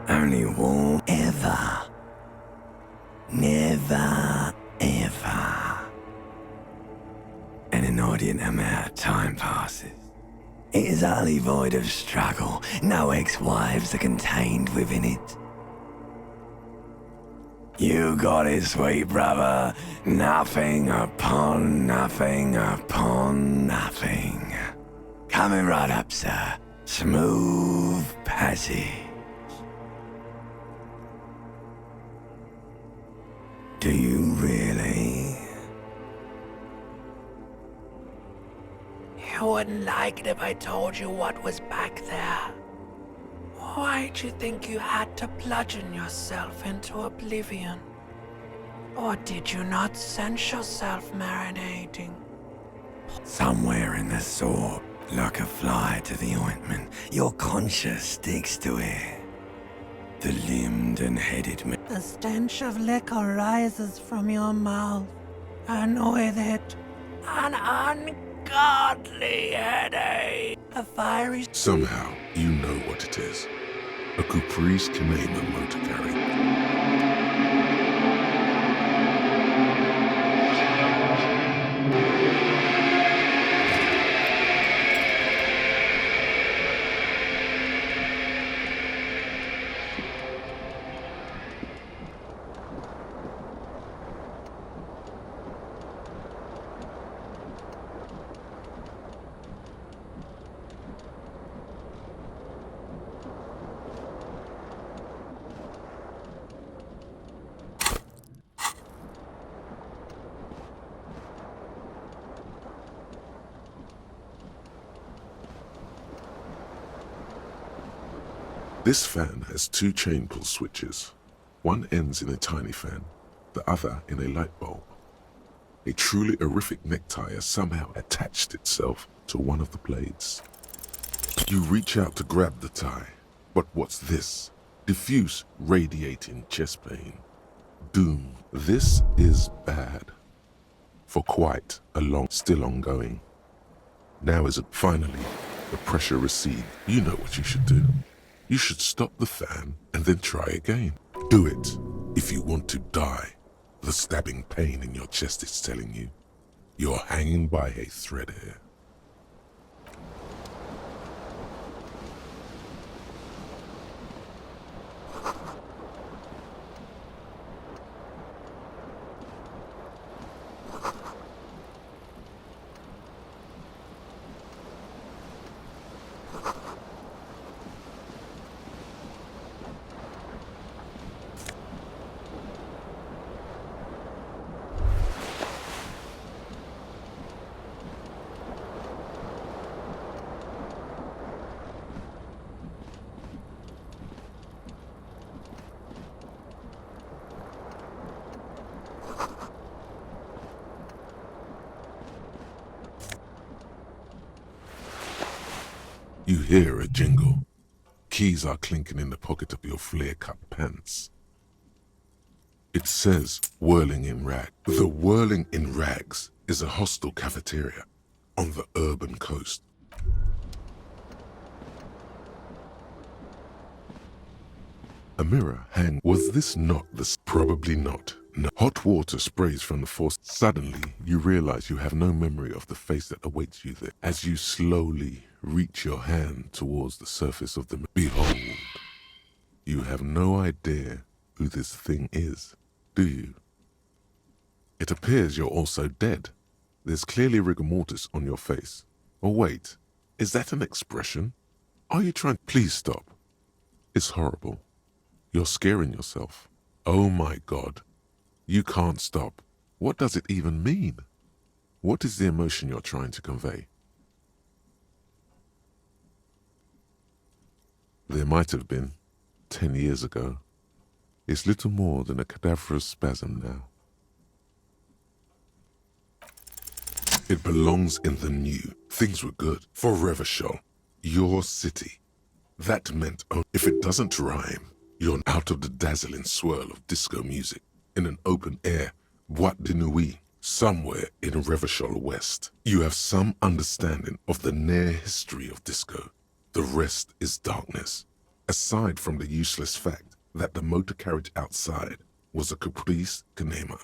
Only warm ever. Never, ever. An inordinate amount of time passes. It is utterly void of struggle. No ex-wives are contained within it. You got it, sweet brother. Nothing upon nothing upon nothing. Coming right up, sir. Smooth passage. Do you really? You wouldn't like it if I told you what was back there. Why'd you think you had to bludgeon yourself into oblivion? Or did you not sense yourself marinating? Somewhere in the sword, like a fly to the ointment, your conscience sticks to it. The limbed and headed man. The stench of liquor rises from your mouth, and with it, an ungodly headache. A fiery... Somehow, you know what it is. A Caprice Canema motor carry. This fan has two chain pull switches. One ends in a tiny fan, the other in a light bulb. A truly horrific necktie has somehow attached itself to one of the blades. You reach out to grab the tie, but what's this? Diffuse, radiating chest pain. Doom. This is bad. For quite a long, still ongoing. Now is it finally, the pressure recedes. You know what you should do. You should stop the fan and then try again. Do it if you want to die. The stabbing pain in your chest is telling you you're hanging by a thread here. You hear a jingle. Keys are clinking in the pocket of your flare-cut pants. It says Whirling in Rags. The Whirling in Rags is a hostel cafeteria on the urban coast. A mirror hang. Was this not the... Probably not. No. Hot water sprays from the faucet. Suddenly, you realize you have no memory of the face that awaits you there. As you slowly reach your hand towards the surface of the mirror, behold, you have no idea who this thing is, do you? It appears you're also dead. There's clearly rigor mortis on your face. Oh wait, is that an expression? Are you trying... Please stop. It's horrible. You're scaring yourself. Oh my God. You can't stop. What does it even mean? What is the emotion you're trying to convey? There might have been, 10 years ago. It's little more than a cadaverous spasm now. It belongs in the new. Things were good. For Revachol, your city. That meant, oh, if it doesn't rhyme, you're out of the dazzling swirl of disco music. In an open air, boîte de nuit, somewhere in Revachol West. You have some understanding of the near history of disco. The rest is darkness. aside from the useless fact that the motor carriage outside was a caprice kinema.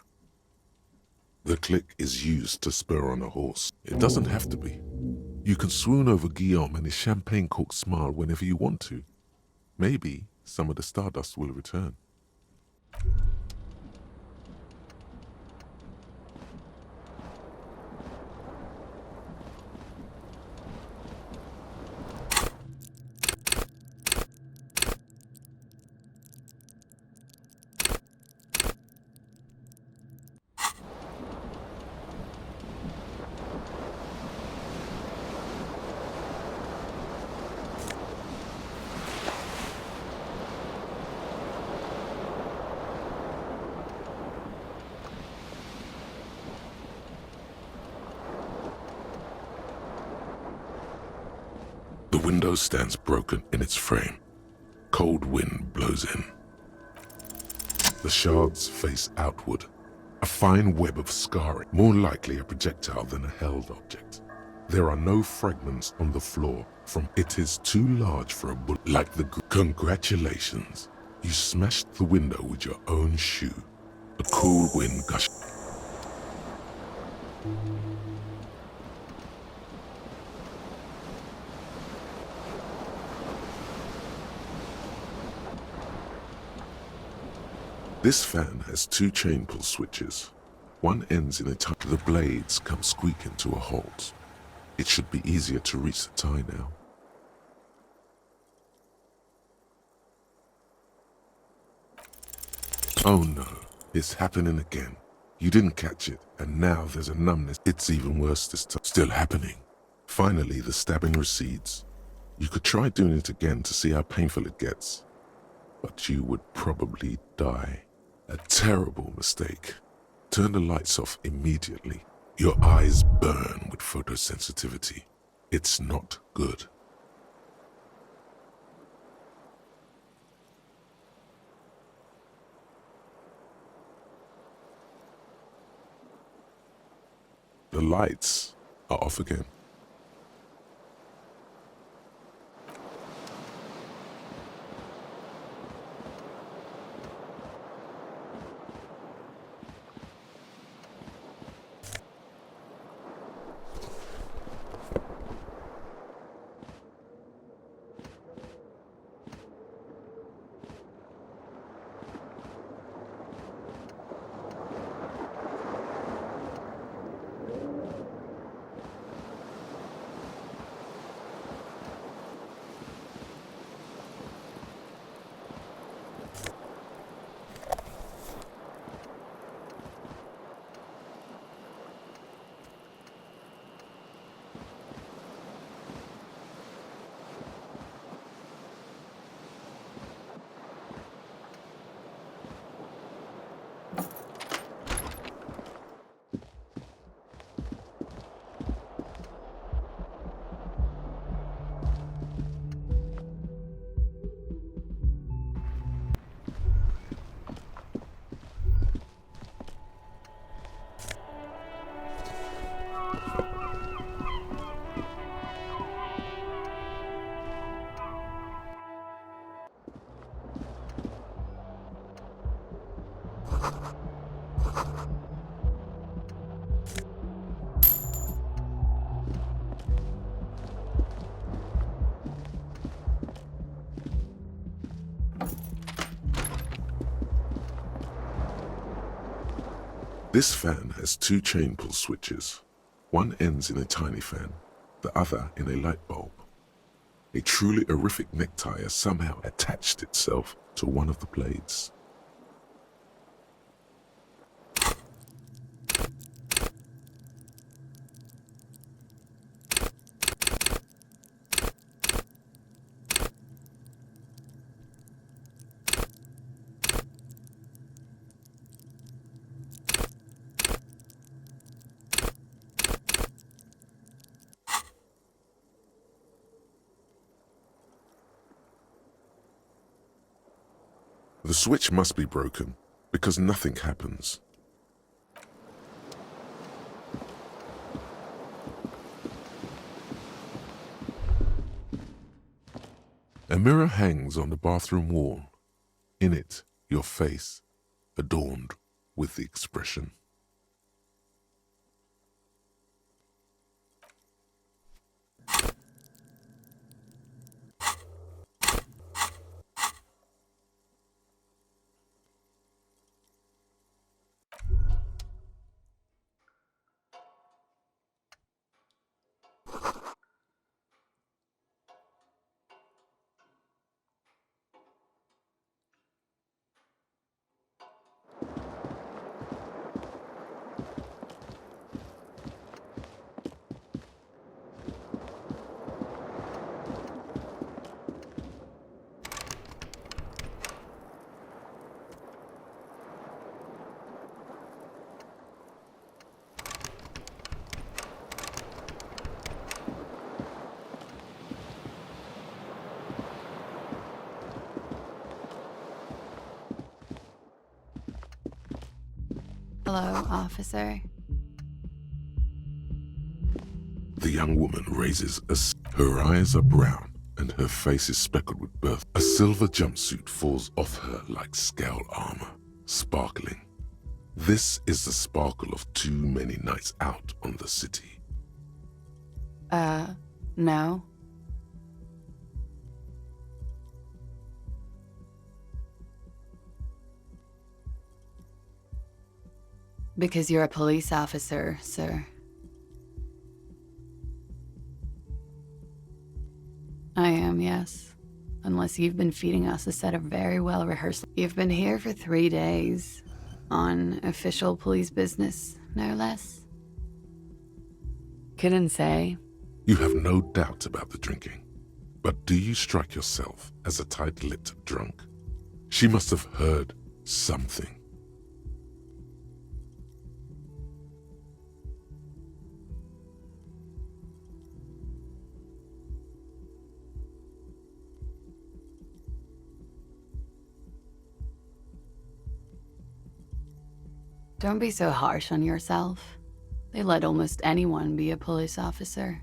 The click is used to spur on a horse. It doesn't have to be. You can swoon over Guillaume and his champagne-corked smile whenever you want to. Maybe some of the stardust will return. The window stands broken in its frame. Cold wind blows in. The shards face outward, a fine web of scarring, more likely a projectile than a held object. There are no fragments on the floor, from it is too large for a bullet. Like the congratulations, you smashed the window with your own shoe. A cool wind gushed. This fan has two chain pull switches. One ends in a tie. The blades come squeaking to a halt. It should be easier to reach the tie now. Oh no, it's happening again. You didn't catch it, and now there's a numbness. It's even worse this time. Still happening. Finally, the stabbing recedes. You could try doing it again to see how painful it gets, but you would probably die. A terrible mistake. Turn the lights off immediately. Your eyes burn with photosensitivity. It's not good. The lights are off again. This fan has two chain pull switches. One ends in a tiny fan, the other in a light bulb. A truly horrific necktie has somehow attached itself to one of the blades. The switch must be broken, because nothing happens. A mirror hangs on the bathroom wall. In it, your face, adorned with the expression. Hello, officer. The young woman raises her eyes are brown and her face is speckled with birth. A silver jumpsuit falls off her like scale armor, sparkling. This is the sparkle of too many nights out on the city. No. Because you're a police officer, sir. I am, yes. Unless you've been feeding us a set of very well-rehearsed... You've been here for 3 days. On official police business, no less. Couldn't say. You have no doubt about the drinking. But do you strike yourself as a tight-lipped drunk? She must have heard something. Don't be so harsh on yourself. They let almost anyone be a police officer.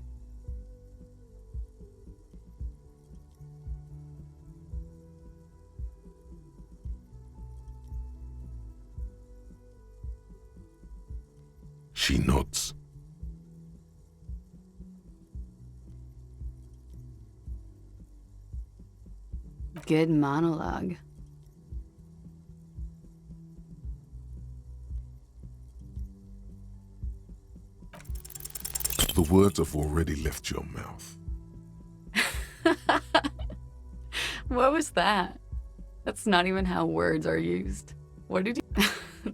She nods. Good monologue. The words have already left your mouth. What was that? That's not even how words are used. What did you...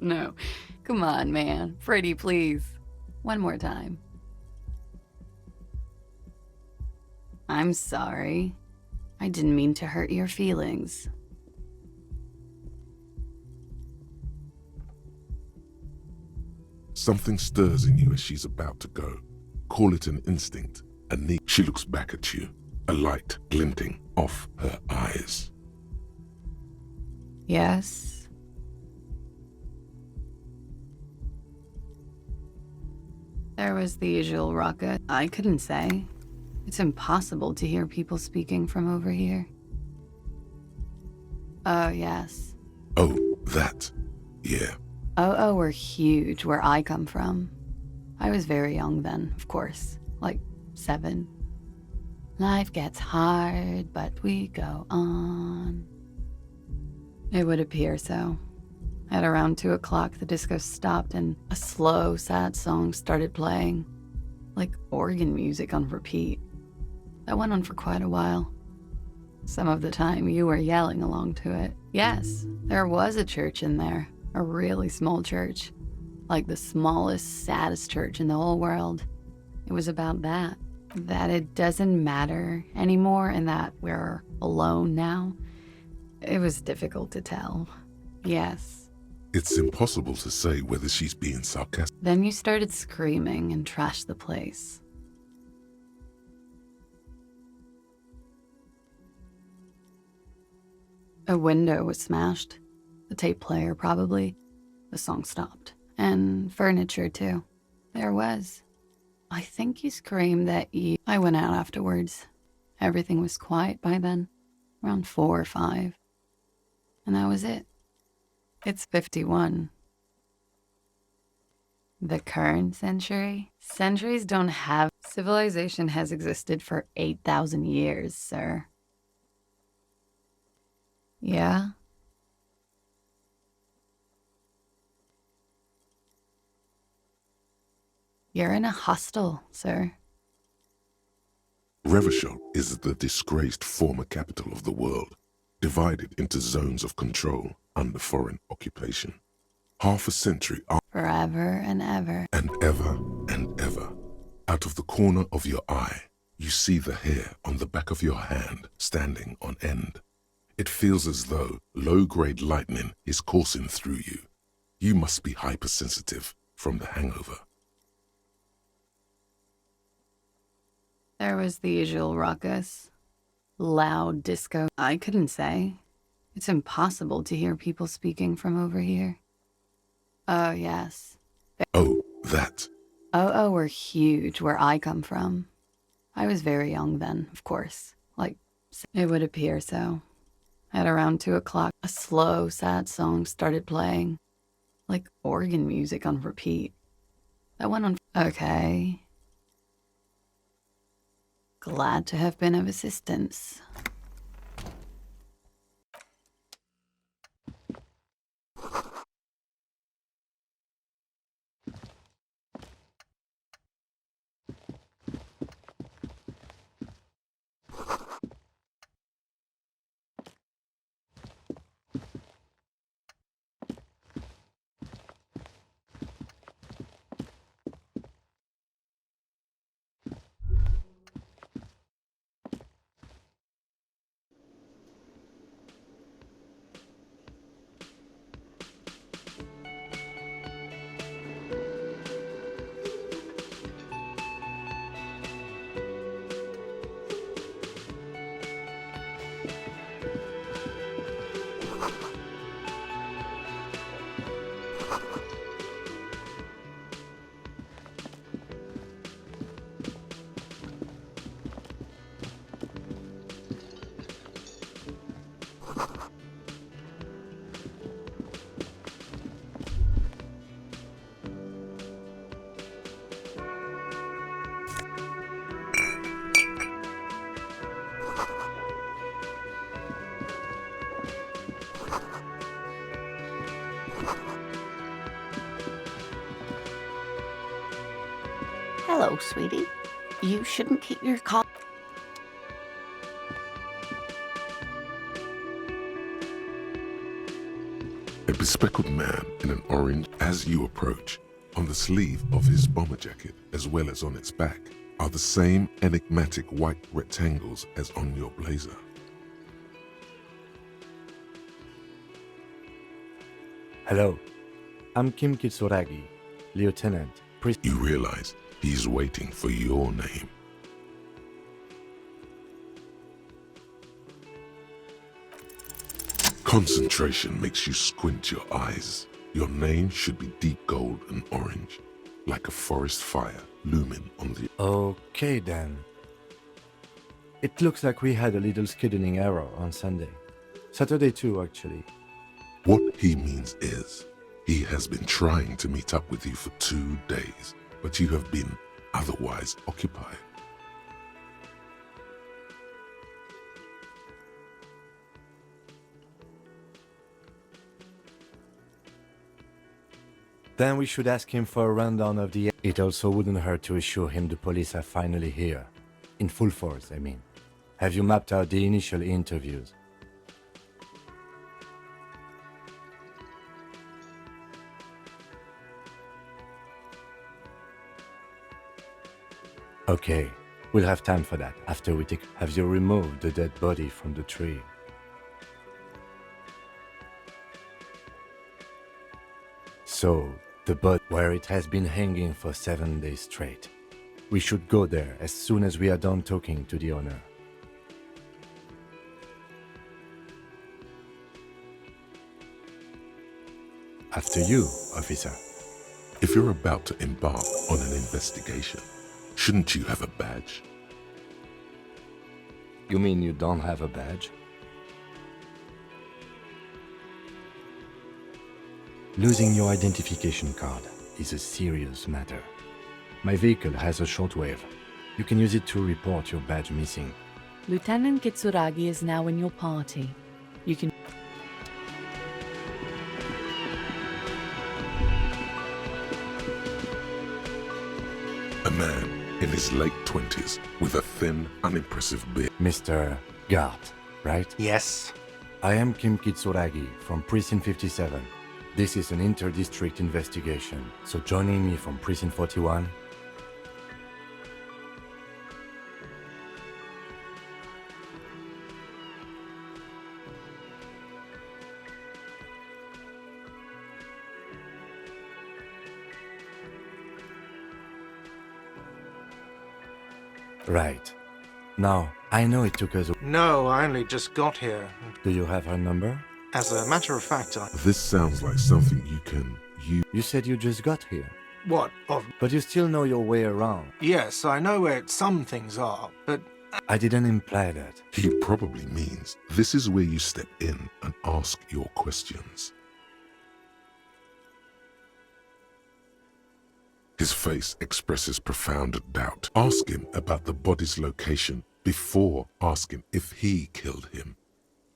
No. Come on, man. Freddie, please. One more time. I'm sorry. I didn't mean to hurt your feelings. Something stirs in you as she's about to go. Call it an instinct, a need. She looks back at you, a light glinting off her eyes. Yes. There was the usual ruckus. I couldn't say. It's impossible to hear people speaking from over here. Oh, yes. Oh, that. Yeah. Oh, were huge where I come from. I was very young then, of course, like 7. Life gets hard, but we go on. It would appear so. At around 2 o'clock, the disco stopped and a slow, sad song started playing, like organ music on repeat. That went on for quite a while. Some of the time, you were yelling along to it. Yes, there was a church in there, a really small church. Like the smallest, saddest church in the whole world. It was about that it doesn't matter anymore and that we're alone now. It was difficult to tell. Yes. It's impossible to say whether she's being sarcastic. Then you started screaming and trashed the place. A window was smashed. The tape player, probably. The song stopped. And furniture, too. There was. I think you screamed that you... I went out afterwards. Everything was quiet by then. around 4 or 5. And that was it. It's 51. The current century? Centuries don't have. Civilization has existed for 8,000 years, sir. Yeah? You're in a hostel, sir. Revachol is the disgraced former capital of the world, divided into zones of control under foreign occupation. Half a century Forever and ever. and ever, out of the corner of your eye, you see the hair on the back of your hand standing on end. It feels as though low-grade lightning is coursing through you. You must be hypersensitive from the hangover. There was the usual ruckus. Loud disco. I couldn't say. It's impossible to hear people speaking from over here. Oh, yes. Oh, that. Oh, were huge where I come from. I was very young then, of course. It would appear so. At around 2 o'clock, a slow, sad song started playing. Like organ music on repeat. That went on. Okay. Glad to have been of assistance. Hello, sweetie. You shouldn't keep your call. A bespectacled man in an orange. As you approach, on the sleeve of his bomber jacket, as well as on its back, are the same enigmatic white rectangles as on your blazer. Hello, I'm Kim Kitsuragi, Lieutenant. You realize he's waiting for your name. Concentration makes you squint your eyes. Your name should be deep gold and orange, like a forest fire looming on the... Okay then. It looks like we had a little scheduling error on Sunday. Saturday too, actually. What he means is, he has been trying to meet up with you for 2 days, but you have been otherwise occupied. Then we should ask him for a rundown of the... It also wouldn't hurt to assure him the police are finally here. In full force, I mean. Have you mapped out the initial interviews? Okay, we'll have time for that after we take... Have you removed the dead body from the tree? So, the body where it has been hanging for 7 days straight. We should go there as soon as we are done talking to the owner. After you, officer. If you're about to embark on an investigation, shouldn't you have a badge? You mean you don't have a badge? Losing your identification card is a serious matter. My vehicle has a shortwave. You can use it to report your badge missing. Lieutenant Kitsuragi is now in your party. You can... A man in his late 20s with a thin, unimpressive beard. Mr. Gart, right? Yes. I am Kim Kitsuragi from Precinct 57. This is an inter-district investigation, so joining me from Precinct 41... Right. Now, I know it took us... No, I only just got here. Do you have her number? As a matter of fact, This sounds like something you can use. You said you just got here, What? Of... but you still know your way around. Yes, I know where some things are, but... I didn't imply that. He probably means this is where you step in and ask your questions. His face expresses profound doubt. Ask him about the body's location before asking if he killed him.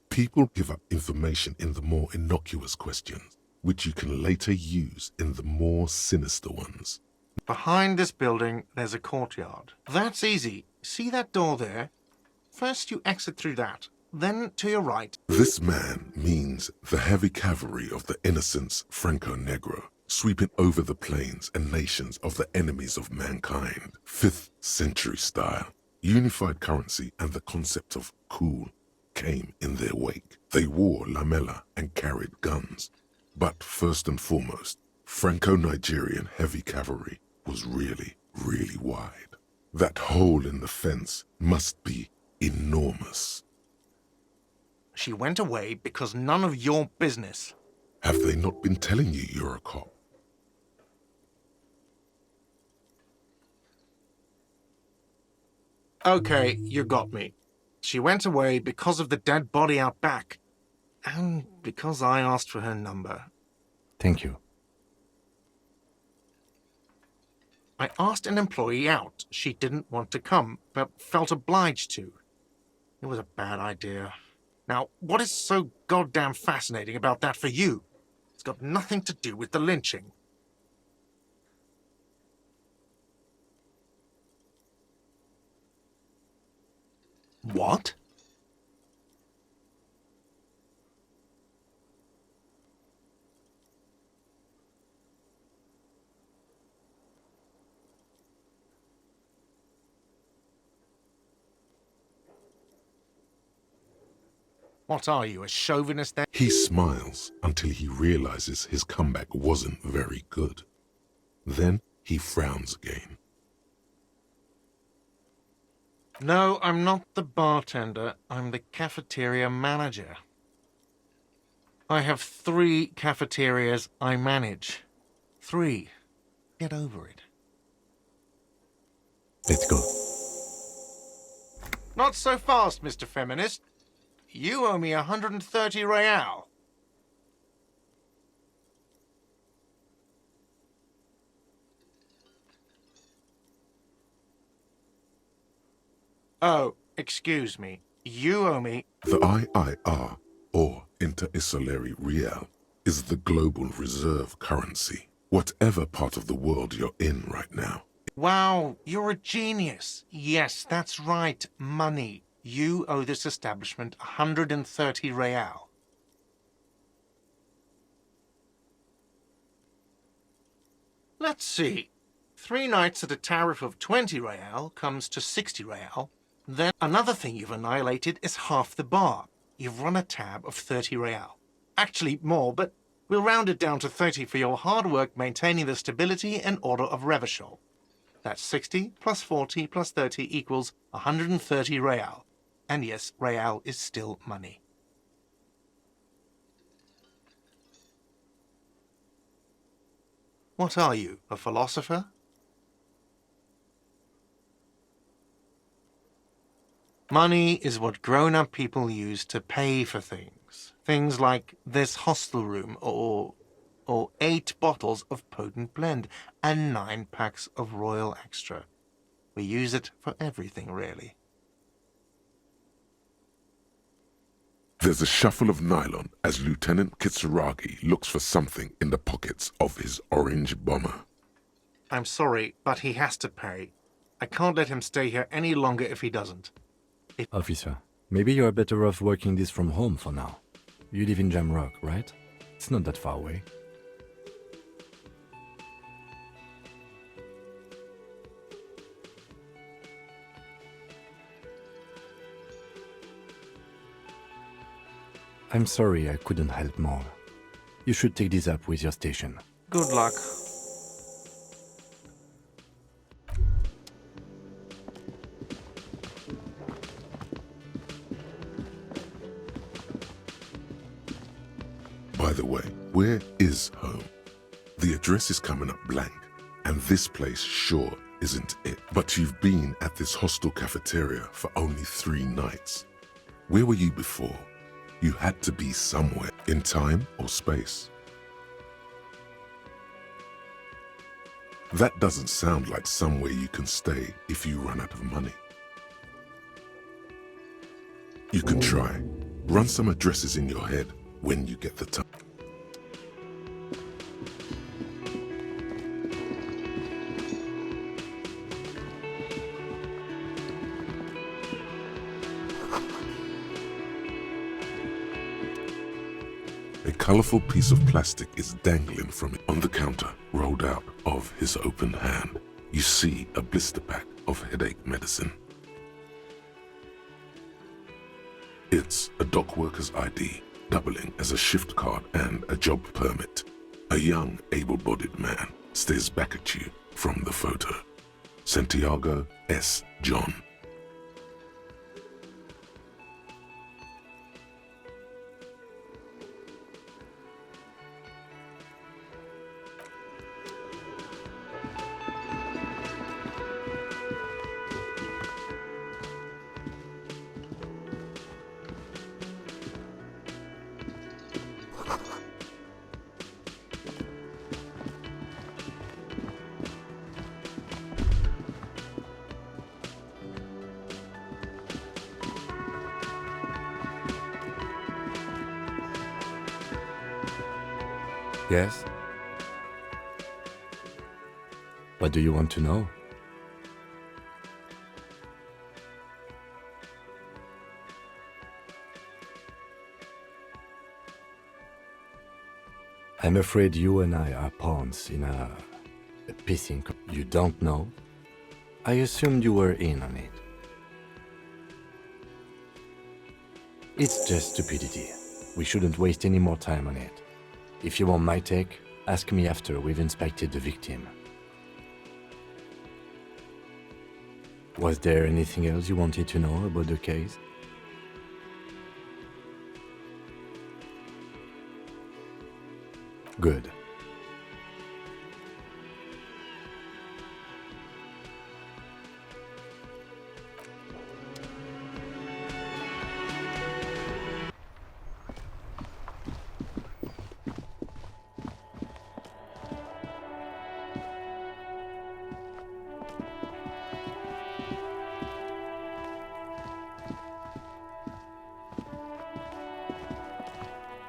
People give up information in the more innocuous questions, which you can later use in the more sinister ones. Behind this building, there's a courtyard. That's easy. See that door there? First you exit through that, then to your right. This man means the heavy cavalry of the innocents Franco Negro, sweeping over the plains and nations of the enemies of mankind. 5th century style, unified currency and the concept of cool came in their wake. They wore lamella and carried guns. But first and foremost, Franco-Nigerian heavy cavalry was really, really wide. That hole in the fence must be enormous. She went away because none of your business. Have they not been telling you you're a cop? Okay, you got me. She went away because of the dead body out back. And because I asked for her number. Thank you. I asked an employee out. She didn't want to come, but felt obliged to. It was a bad idea. Now, what is so goddamn fascinating about that for you? It's got nothing to do with the lynching. What? What are you, a chauvinist then? He smiles until he realizes his comeback wasn't very good. Then he frowns again. No, I'm not the bartender. I'm the cafeteria manager. I have 3 cafeterias I manage. 3. Get over it. Let's go. Not so fast, Mr. Feminist. You owe me 130 real. Oh, excuse me. You owe me... The IIR, or Inter-Isolary Real, is the global reserve currency. Whatever part of the world you're in right now. Wow, you're a genius. Yes, that's right. Money. You owe this establishment 130 real. Let's see. 3 nights at a tariff of 20 real comes to 60 real. Then another thing you've annihilated is half the bar. You've run a tab of 30 real. Actually more, but we'll round it down to 30 for your hard work maintaining the stability and order of Revachol. That's 60 plus 40 plus 30 equals 130 real. And yes, real is still money. What are you, a philosopher? Money is what grown-up people use to pay for things. Things like this hostel room or or 8 bottles of potent blend, and 9 packs of Royal Extra. We use it for everything, really. There's a shuffle of nylon as Lieutenant Kitsuragi looks for something in the pockets of his orange bomber. I'm sorry, but he has to pay. I can't let him stay here any longer if he doesn't. Officer, maybe you are better off working this from home for now. You live in Jamrock, right? It's not that far away. I'm sorry I couldn't help more. You should take this up with your station. Good luck. By the way, where is home? The address is coming up blank, and this place sure isn't it. But you've been at this hostel cafeteria for only 3 nights. Where were you before? You had to be somewhere, in time or space. That doesn't sound like somewhere you can stay if you run out of money. You can try. Run some addresses in your head when you get the time. A colourful piece of plastic is dangling from it on the counter, rolled out of his open hand. You see a blister pack of headache medicine. It's a dock worker's ID, doubling as a shift card and a job permit. A young, able-bodied man stares back at you from the photo. Santiago S. John. Yes? What do you want to know? I'm afraid you and I are pawns in a pissing. You don't know? I assumed you were in on it. It's just stupidity. We shouldn't waste any more time on it. If you want my take, ask me after we've inspected the victim. Was there anything else you wanted to know about the case? Good.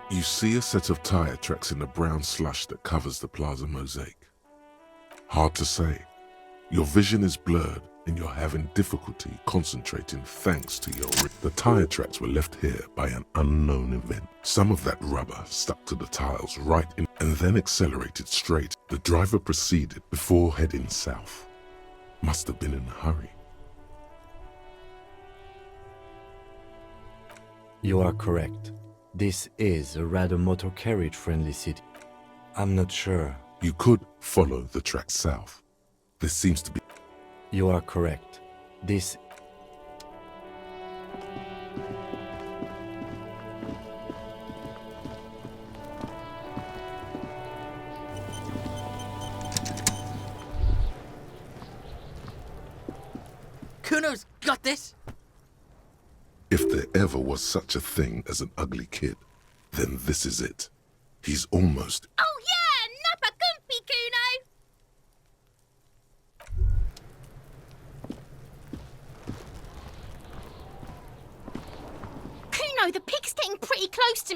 You see a set of tire tracks in the brown slush that covers the plaza mosaic. Hard to say. Your vision is blurred and you're having difficulty concentrating thanks to your... The tire tracks were left here by an unknown event. Some of that rubber stuck to the tiles right in and then accelerated straight. The driver proceeded before heading south. Must have been in a hurry. You are correct. This is a rather motor carriage friendly city. I'm not sure. You could follow the track south. This seems to be... You are correct. This... Kuno's got this! If there ever was such a thing as an ugly kid, then this is it. He's almost... Oh, yeah!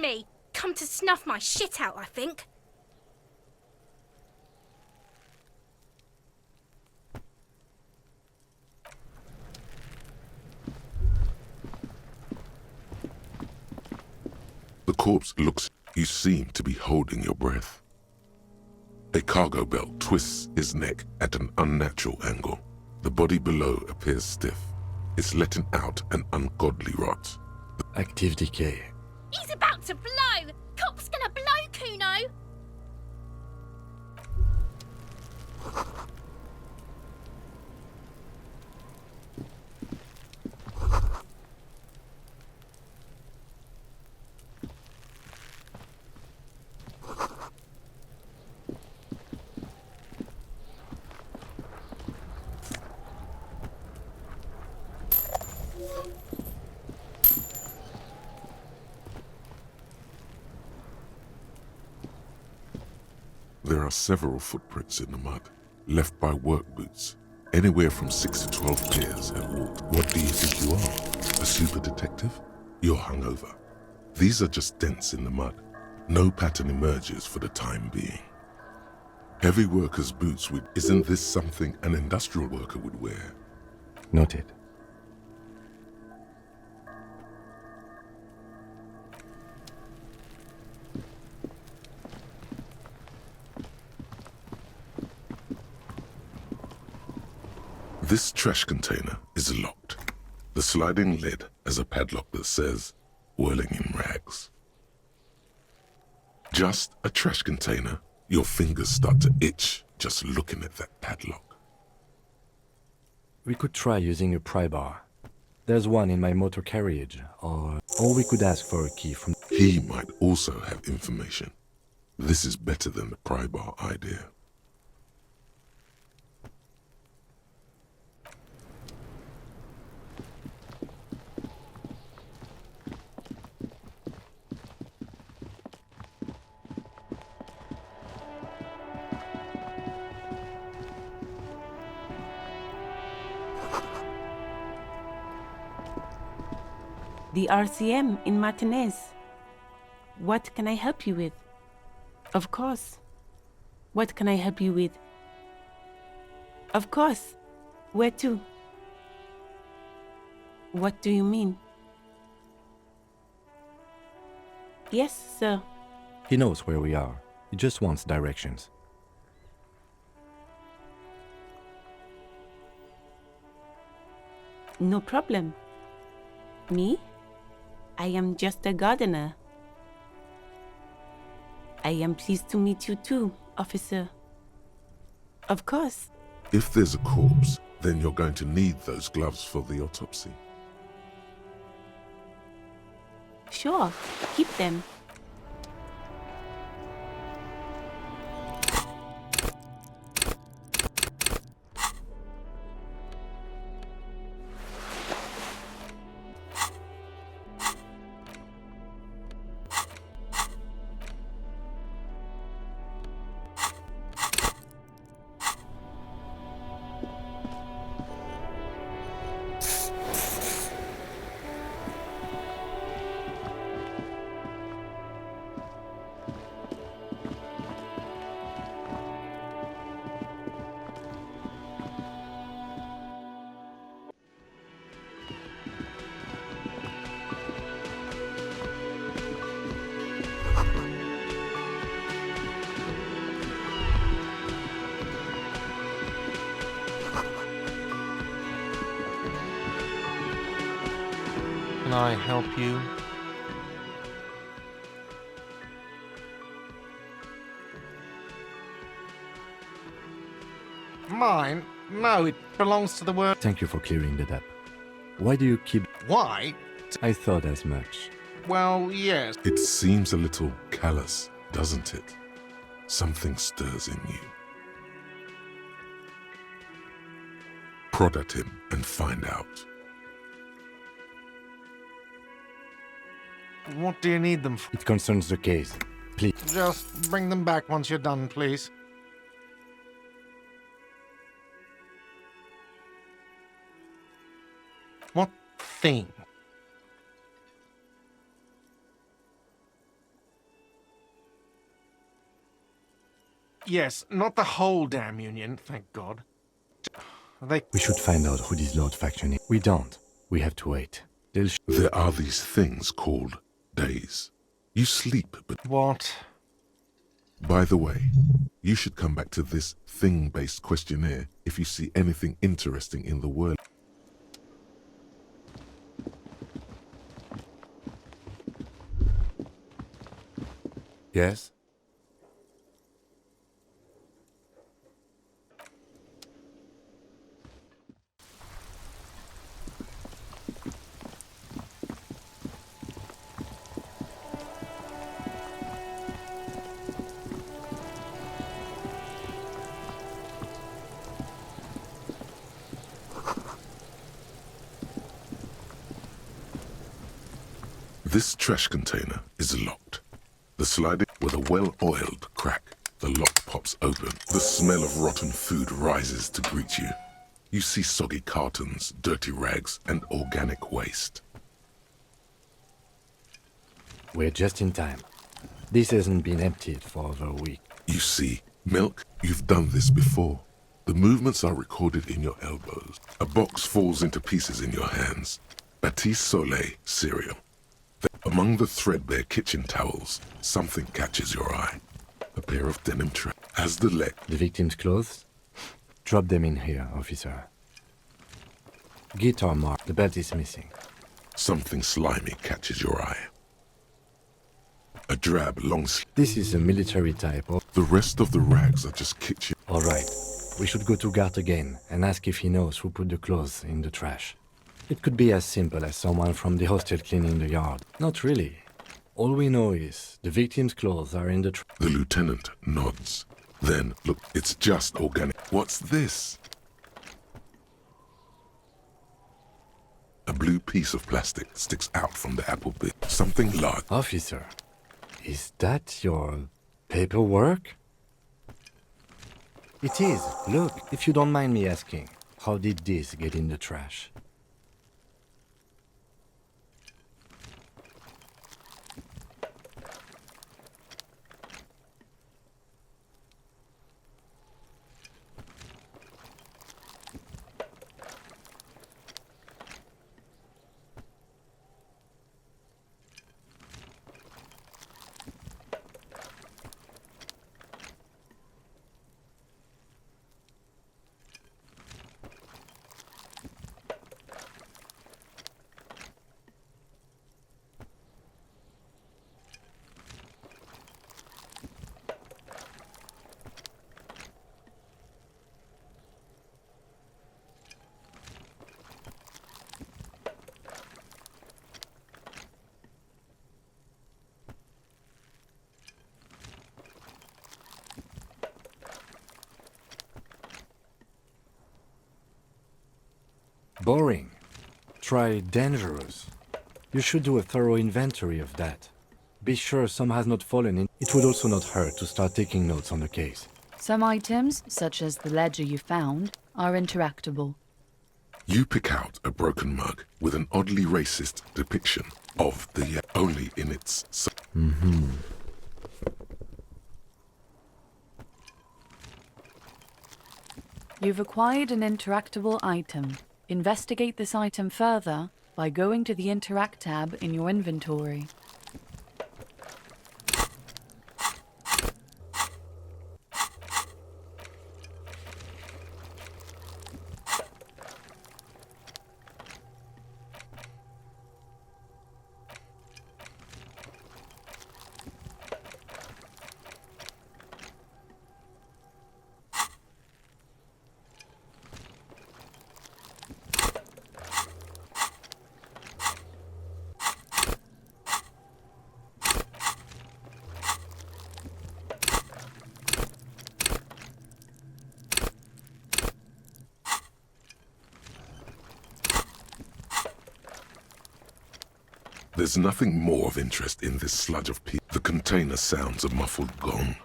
me. Come to snuff my shit out, I think. The corpse looks. You seem to be holding your breath. A cargo belt twists his neck at an unnatural angle. The body below appears stiff. It's letting out an ungodly rot. Active decay. He's about to blow! Cop's gonna blow, Kuno! There are several footprints in the mud, left by work boots. Anywhere from 6 to 12 pairs have walked. What do you think you are? A super detective? You're hungover. These are just dents in the mud. No pattern emerges for the time being. Heavy workers' boots with... Isn't this something an industrial worker would wear? Noted. This trash container is locked. The sliding lid has a padlock that says, whirling in rags. Just a trash container. Your fingers start to itch just looking at that padlock. We could try using a pry bar. There's one in my motor carriage, or we could ask for a key from... He might also have information. This is better than the pry bar idea. The RCM in Martinez. What can I help you with? Of course. What can I help you with? Of course. Where to? What do you mean? Yes, sir. He knows where we are. He just wants directions. No problem. Me? I am just a gardener. I am pleased to meet you too, officer. Of course. If there's a corpse, then you're going to need those gloves for the autopsy. Sure, keep them. Can I help you? Mine? No, it belongs to the work. Thank you for clearing that up. Why do you keep... Why? I thought as much. Well, yes. It seems a little callous, doesn't it? Something stirs in you. Prod at him and find out. What do you need them for? It concerns the case. Please. Just bring them back once you're done, please. What thing? Yes, not the whole damn union, thank God. We should find out who this Lord faction is. We don't. We have to wait. There are these things called days. You sleep, but... What? By the way, you should come back to this thing-based questionnaire if you see anything interesting in the world. Yes? This trash container is locked. The sliding with a well-oiled crack. The lock pops open. The smell of rotten food rises to greet you. You see soggy cartons, dirty rags, and organic waste. We're just in time. This hasn't been emptied for over a week. You see milk. You've done this before. The movements are recorded in your elbows. A box falls into pieces in your hands. Batiste Soleil cereal. Among the threadbare kitchen towels, something catches your eye. A pair of denim tracks. As the leg... The victim's clothes? Drop them in here, officer. Guitar mark. The belt is missing. Something slimy catches your eye. A drab, long sleeve. This is a military type of... The rest of the rags are just kitchen. All right. We should go to Gart again and ask if he knows who put the clothes in the trash. It could be as simple as someone from the hostel cleaning the yard. Not really. All we know is the victim's clothes are in the trash. The lieutenant nods. Then, look, it's just organic. What's this? A blue piece of plastic sticks out from the apple bin. Something large. Officer, is that your paperwork? It is. Look, if you don't mind me asking, how did this get in the trash? Boring. Try dangerous. You should do a thorough inventory of that. Be sure some has not fallen in. It would also not hurt to start taking notes on the case. Some items, such as the ledger you found, are interactable. You pick out a broken mug with an oddly racist depiction of the only in its... You've acquired an interactable item. Investigate this item further by going to the Interact tab in your inventory. There's nothing more of interest in this sludge of pee. The container sounds a muffled gong.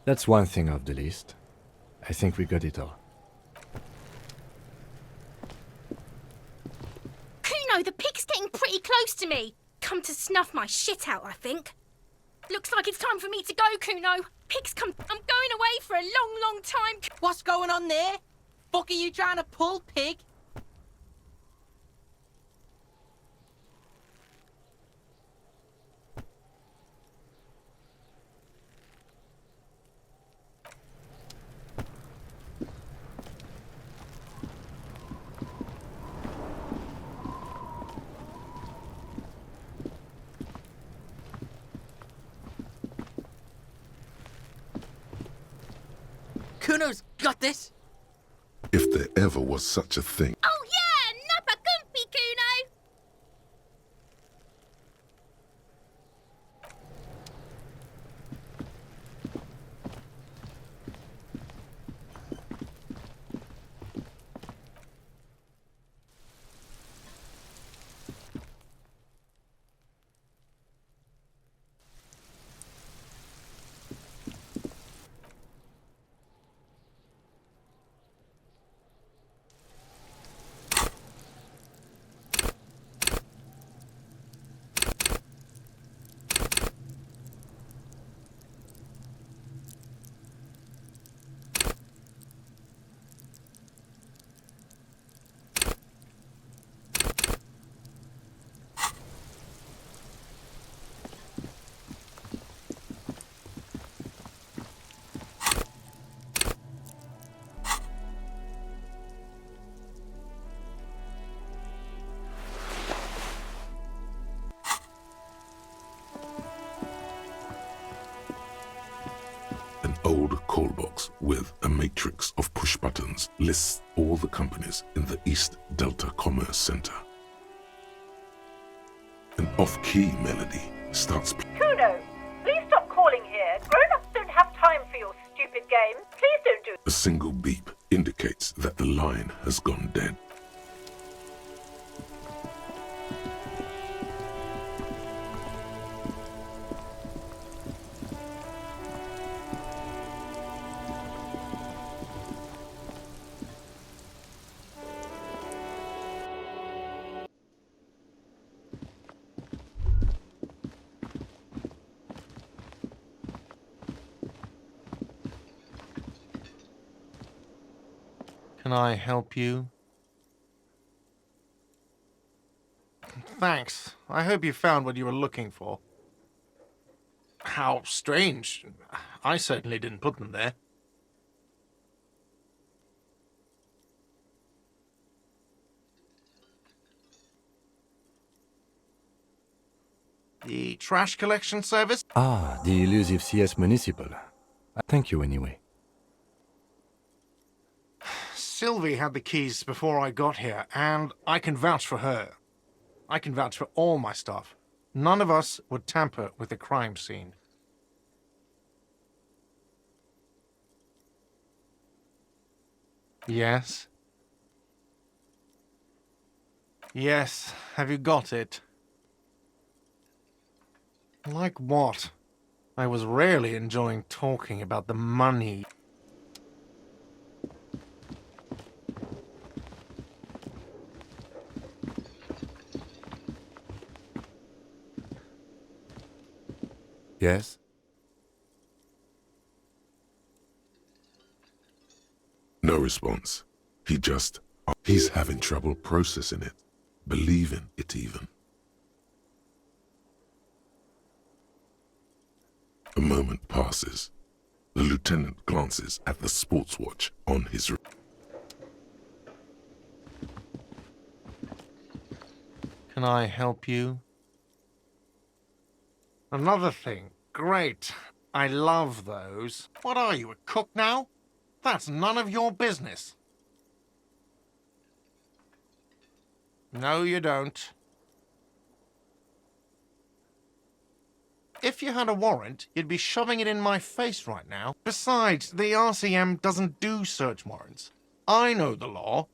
That's one thing off the list. I think we got it all. Kuno, the pig's getting pretty close to me. Come to snuff my shit out, I think. Looks like it's time for me to go, Kuno. Pigs come. I'm going away for a long, long time. What's going on there? Fuck are you trying to pull, pig? Kuno's got this. If there ever was such a thing. Oh yeah, Nappa Gumpy, Kuno. An old call box with a matrix of push buttons lists all the companies in the East Delta Commerce Center. An off-key melody starts. Kuno, please stop calling here. Grown-ups don't have time for your stupid game. Please don't do. A single beep indicates that the line has gone dead. Can I help you? Thanks. I hope you found what you were looking for. How strange. I certainly didn't put them there. The trash collection service? Ah, the elusive CS Municipal. Thank you anyway. Sylvie had the keys before I got here, and I can vouch for her. I can vouch for all my staff. None of us would tamper with the crime scene. Yes? Yes, have you got it? Like what? I was rarely enjoying talking about the money. Yes? No response. He's having trouble processing it, believing it even. A moment passes. The lieutenant glances at the sports watch on his... Can I help you? Another thing. Great. I love those. What are you, a cook now? That's none of your business. No, you don't. If you had a warrant, you'd be shoving it in my face right now. Besides, the RCM doesn't do search warrants. I know the law.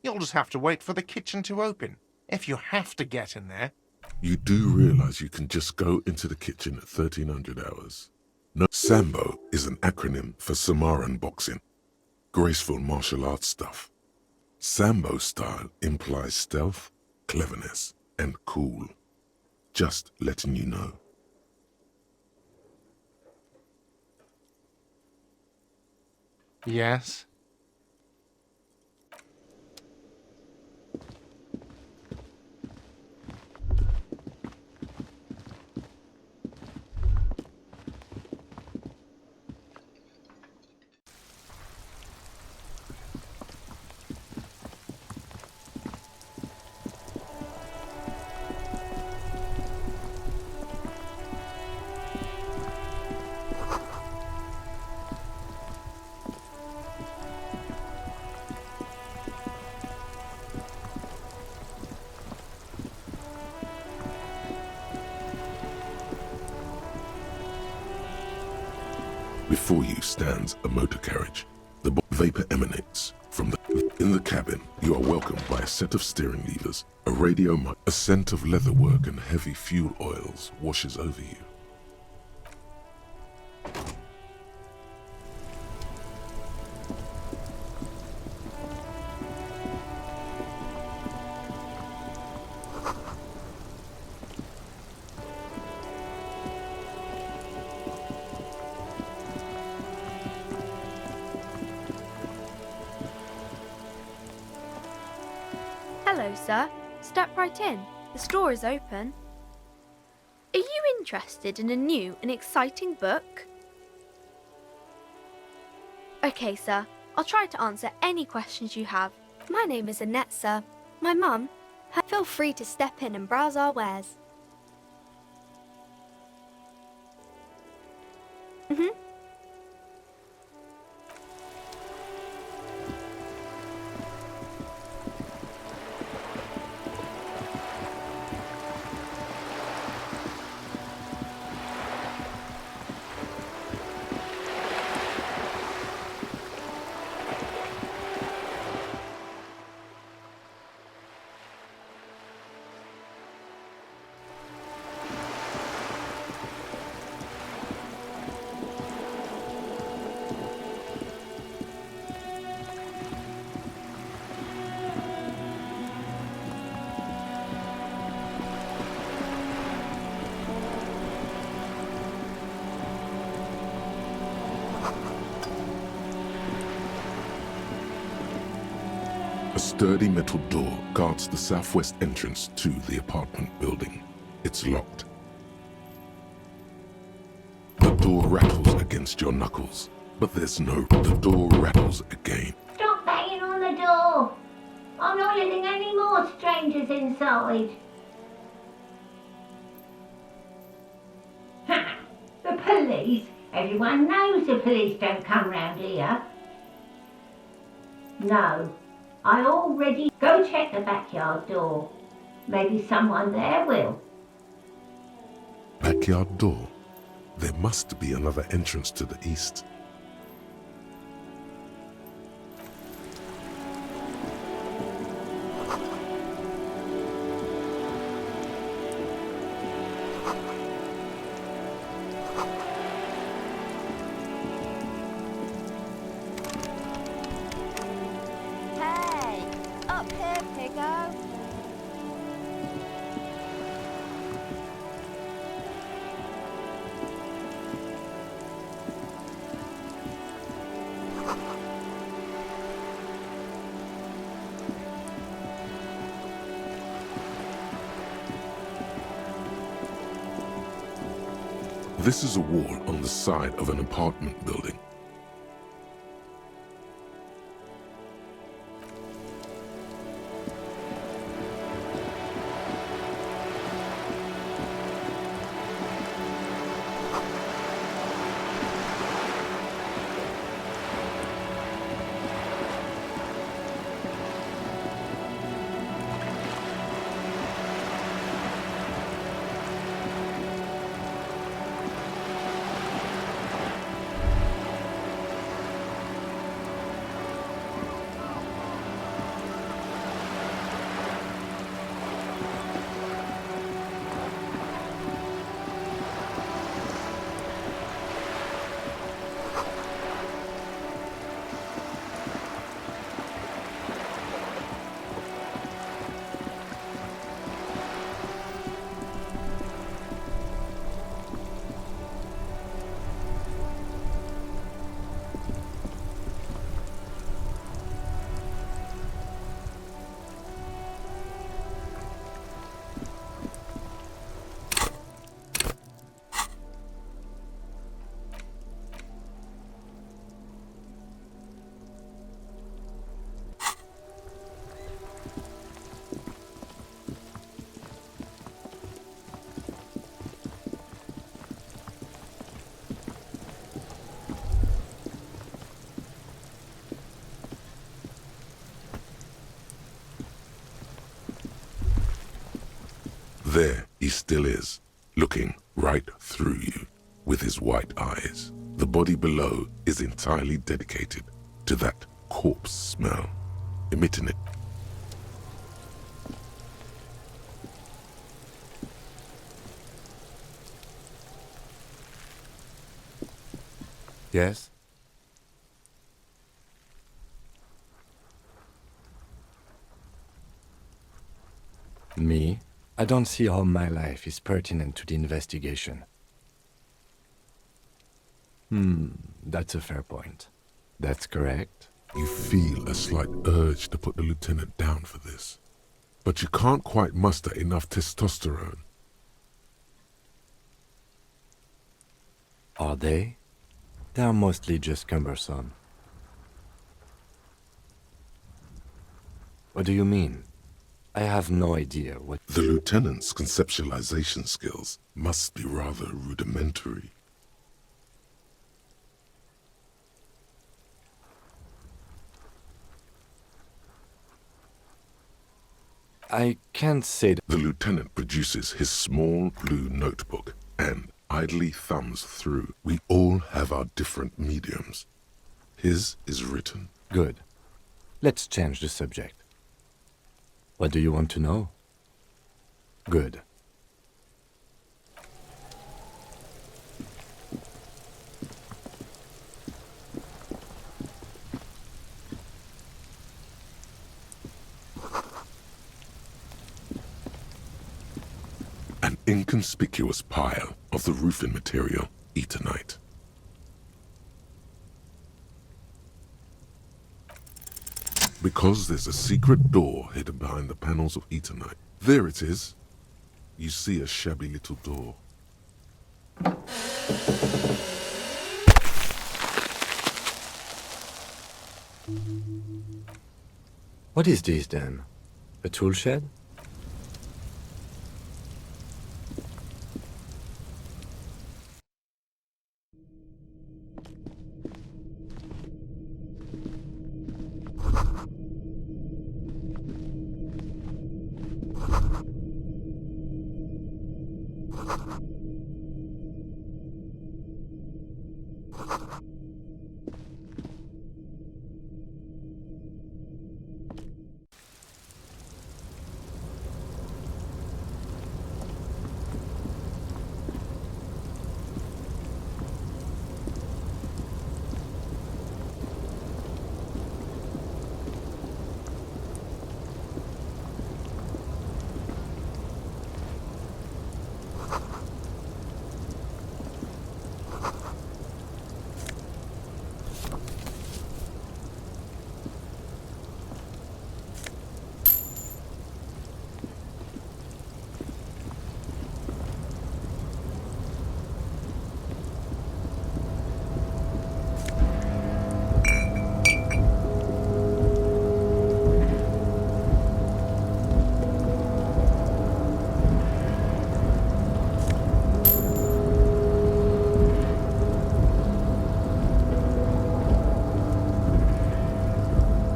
You'll just have to wait for the kitchen to open. If you have to get in there. You do realize you can just go into the kitchen at 1300 hours. No, Sambo is an acronym for Samoan boxing. Graceful martial arts stuff. Sambo style implies stealth, cleverness, and cool. Just letting you know. Yes? Before you stands a motor carriage. The vapor emanates from the... In the cabin, you are welcomed by a set of steering levers, a radio mic. A scent of leatherwork and heavy fuel oils washes over you. Hello, sir. Step right in. The store is open. Are you interested in a new and exciting book? Okay, sir. I'll try to answer any questions you have. My name is Annette, sir. My mum. Feel free to step in and browse our wares. A sturdy metal door guards the southwest entrance to the apartment building. It's locked. The door rattles against your knuckles, but there's no... The door rattles again. Stop banging on the door! I'm not letting any more strangers inside. Ha! The police? Everyone knows the police don't come round here. No. I already... Go check the backyard door. Maybe someone there will. Backyard door? There must be another entrance to the east. This is a wall on the side of an apartment building. There he still is, looking right through you with his white eyes. The body below is entirely dedicated to that corpse smell, emitting it. Yes? Me? I don't see how my life is pertinent to the investigation. That's a fair point. That's correct. You feel a slight urge to put the lieutenant down for this, but you can't quite muster enough testosterone. Are they? They are mostly just cumbersome. What do you mean? I have no idea what... The lieutenant's conceptualization skills must be rather rudimentary. I can't say that... The lieutenant produces his small blue notebook and idly thumbs through. We all have our different mediums. His is written. Good. Let's change the subject. What do you want to know? Good. An inconspicuous pile of the roofing material, Eternite. Because there's a secret door hidden behind the panels of Eternite. There it is. You see a shabby little door. What is this then? A tool shed?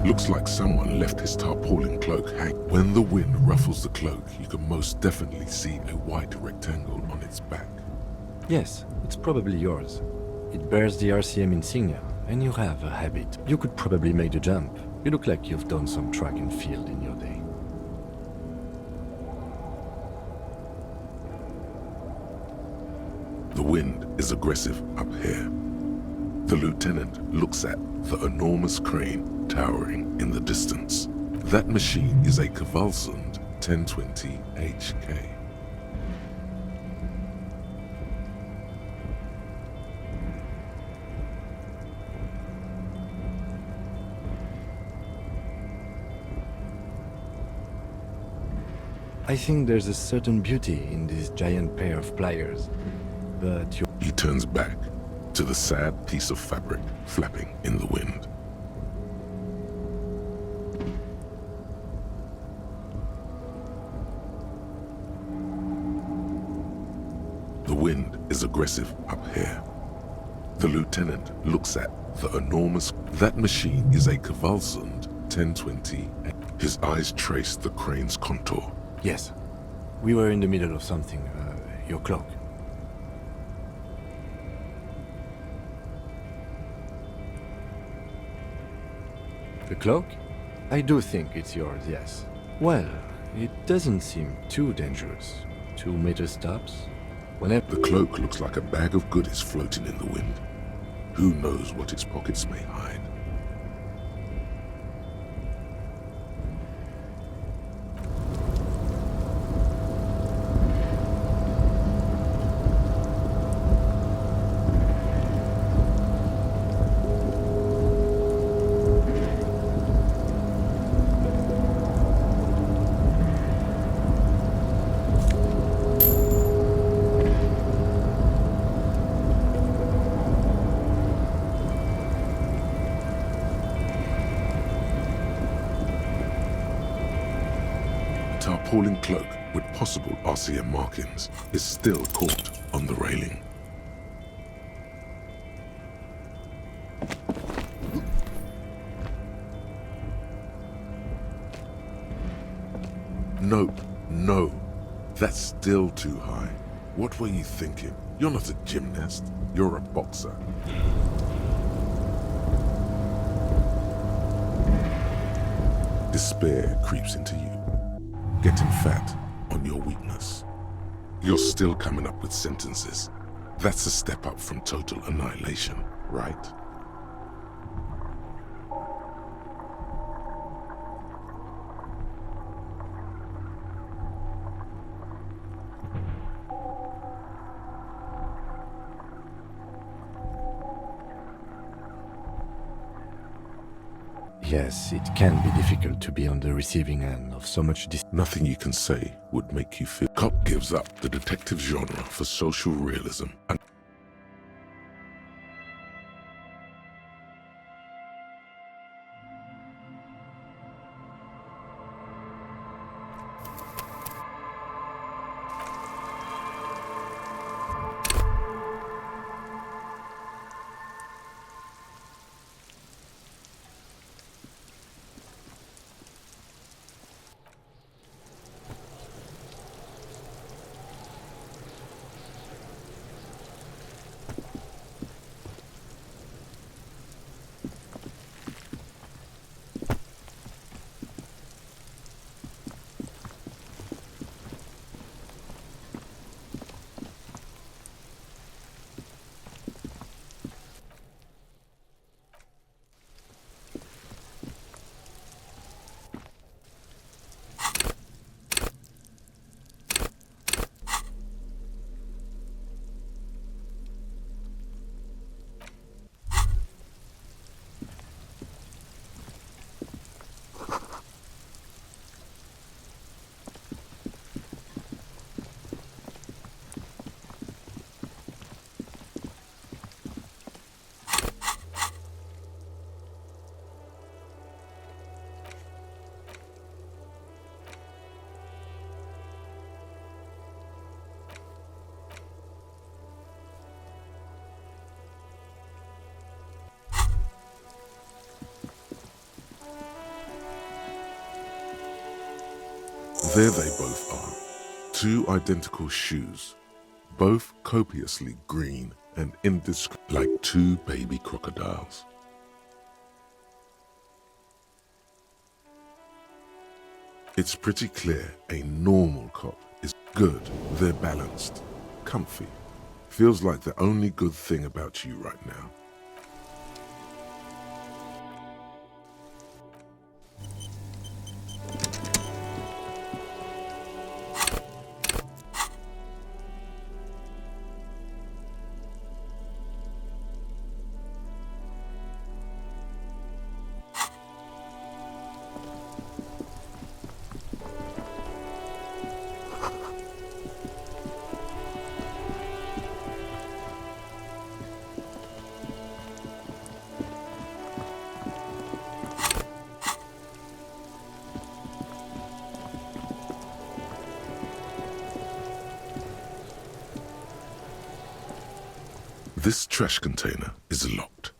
Looks like someone left his tarpaulin cloak hang. When the wind ruffles the cloak, you can most definitely see a white rectangle on its back. Yes, it's probably yours. It bears the RCM insignia, and you have a habit. You could probably make the jump. You look like you've done some track and field in your day. The wind is aggressive up here. The lieutenant looks at the enormous crane towering in the distance. That machine is a Convulsant 1020 HK. I think there's a certain beauty in this giant pair of pliers, but you... He turns back to the sad piece of fabric flapping in the wind. The wind is aggressive up here. The lieutenant looks at the enormous... That machine is a Convulsant 1020. His eyes trace the crane's contour. Yes, We were in the middle of something. Your cloak. The cloak? I do think it's yours, yes. Well, it doesn't seem too dangerous. 2 meter stops. Whenever... The cloak looks like a bag of goodies floating in the wind. Who knows what its pockets may hide? Tarpaulin cloak with possible RCM markings is still caught on the railing. No, that's still too high. What were you thinking? You're not a gymnast, you're a boxer. Despair creeps into you, getting fat on your weakness. You're still coming up with sentences. That's a step up from total annihilation, right? Yes, it can be difficult to be on the receiving end of so much Nothing you can say would make you feel. Cop gives up the detective genre for social realism and there they both are. 2 identical shoes, both copiously green and indiscriminate, like 2 baby crocodiles. It's pretty clear a normal cop is good. They're balanced, comfy. Feels like the only good thing about you right now. This trash container is locked.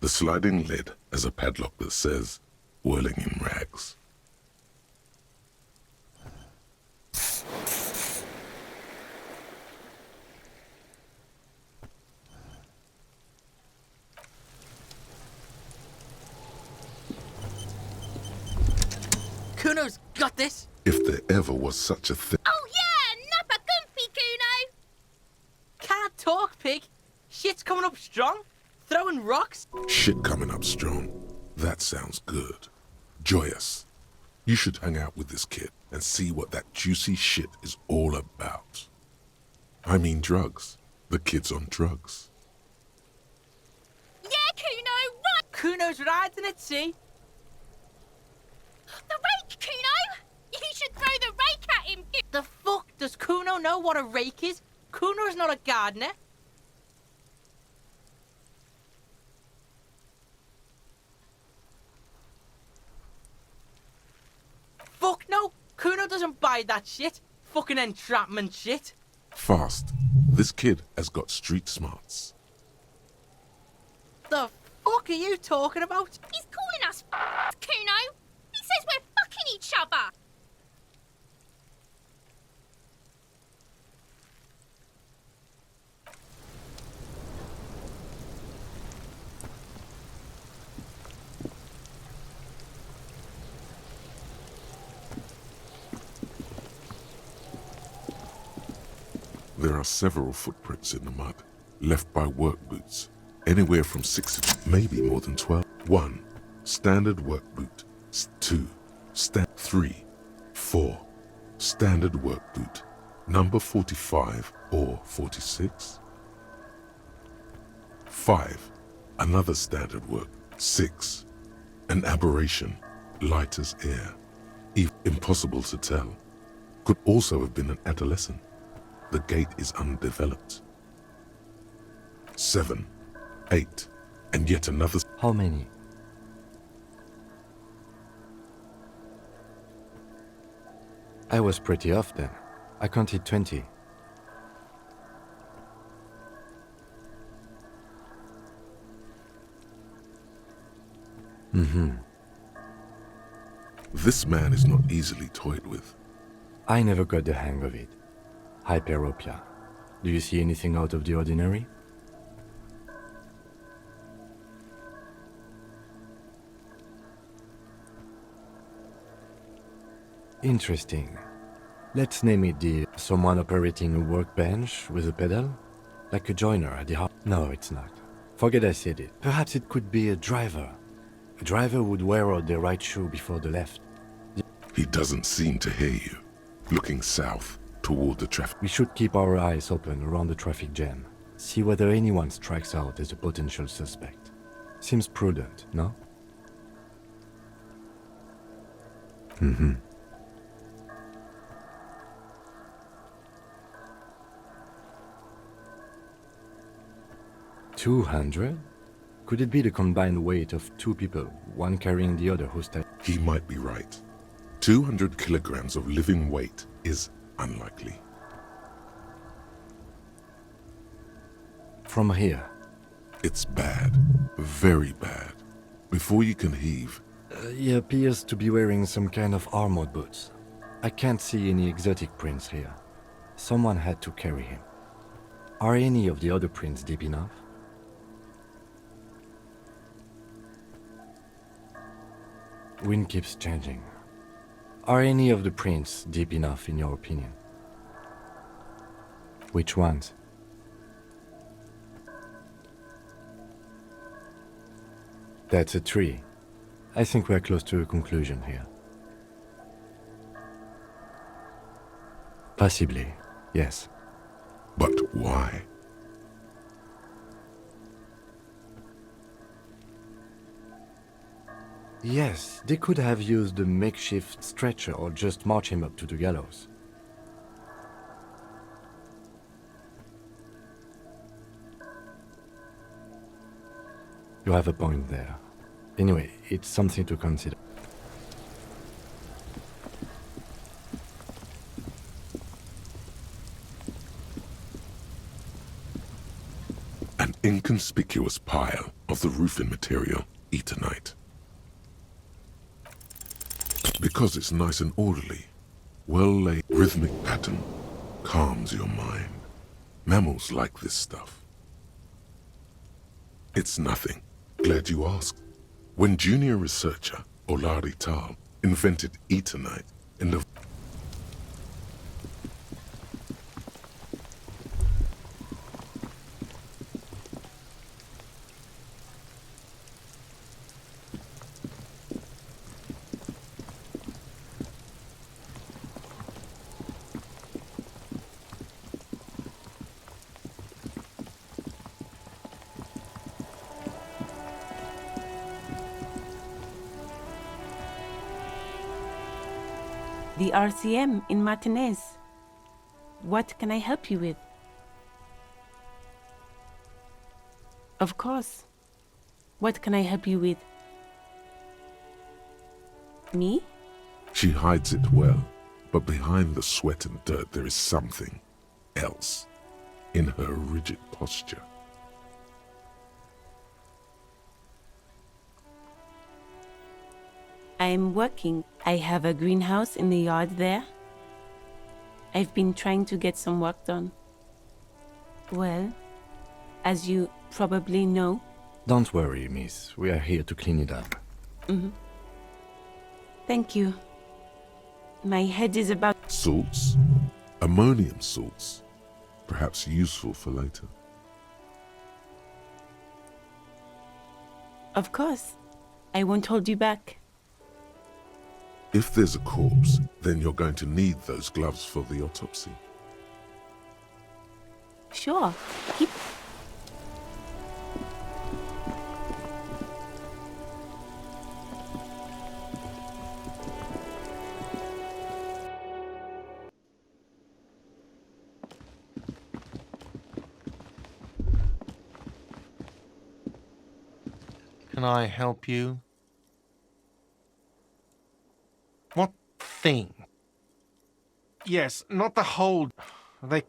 The sliding lid has a padlock that says, "Whirling in rags." Kuno's got this. If there ever was such a thing. Oh yeah, nappa gumpy, Kuno! Can't talk, pig. Shit's coming up strong. Throwing rocks. Shit coming up strong. That sounds good. Joyous. You should hang out with this kid and see what that juicy shit is all about. I mean drugs. The kid's on drugs. Yeah, Kuno, right! Kuno's riding it, see? The rake, Kuno! You should throw the rake at him! The fuck? Does Kuno know what a rake is? Kuno's not a gardener. Fuck no! Kuno doesn't buy that shit. Fucking entrapment shit. Fast. This kid has got street smarts. The fuck are you talking about? He's calling us Kuno! He says we're fucking each other! There are several footprints in the mud, left by work boots, anywhere from 6 to maybe more than 12. 1. Standard work boot. 2. 3. 4. Standard work boot. Number 45 or 46. 5. Another standard work. 6. An aberration, light as air. Impossible to tell. Could also have been an adolescent. The gate is undeveloped. 7, 8, and yet another. How many? I was pretty off then. I counted 20. This man is not easily toyed with. I never got the hang of it. Hyperopia. Do you see anything out of the ordinary? Interesting. Let's name it the someone operating a workbench with a pedal? Like a joiner at the house? No, it's not. Forget I said it. Perhaps it could be a driver. A driver would wear out the right shoe before the left. He doesn't seem to hear you. Looking south, toward the traffic. We should keep our eyes open around the traffic jam. See whether anyone strikes out as a potential suspect. Seems prudent, no? Mm-hmm. $200? Could it be the combined weight of two people, one carrying the other who's tied? He might be right. 200 kilograms of living weight is unlikely. From here. It's bad. Very bad. Before you can heave. He appears to be wearing some kind of armored boots. I can't see any exotic prints here. Someone had to carry him. Are any of the other prints deep enough? Wind keeps changing. Are any of the prints deep enough in your opinion? Which ones? That's a tree. I think we're close to a conclusion here. Possibly, yes. But why? Yes, they could have used a makeshift stretcher or just march him up to the gallows. You have a point there. Anyway, it's something to consider. An inconspicuous pile of the roofing material, Eternite. Because it's nice and orderly, well-laid rhythmic pattern calms your mind. Mammals like this stuff. It's nothing. Glad you asked. When junior researcher Olari Tal invented Eternite in the... The RCM in Martinez. What can I help you with? Of course. What can I help you with? Me? She hides it well, but behind the sweat and dirt there is something else in her rigid posture. I'm working. I have a greenhouse in the yard there. I've been trying to get some work done. Well, as you probably know... Don't worry, miss. We are here to clean it up. Thank you. My head is about... Salts? Ammonium salts. Perhaps useful for later. Of course. I won't hold you back. If there's a corpse, then you're going to need those gloves for the autopsy. Sure. Keep... Can I help you? What thing? Yes, not the whole...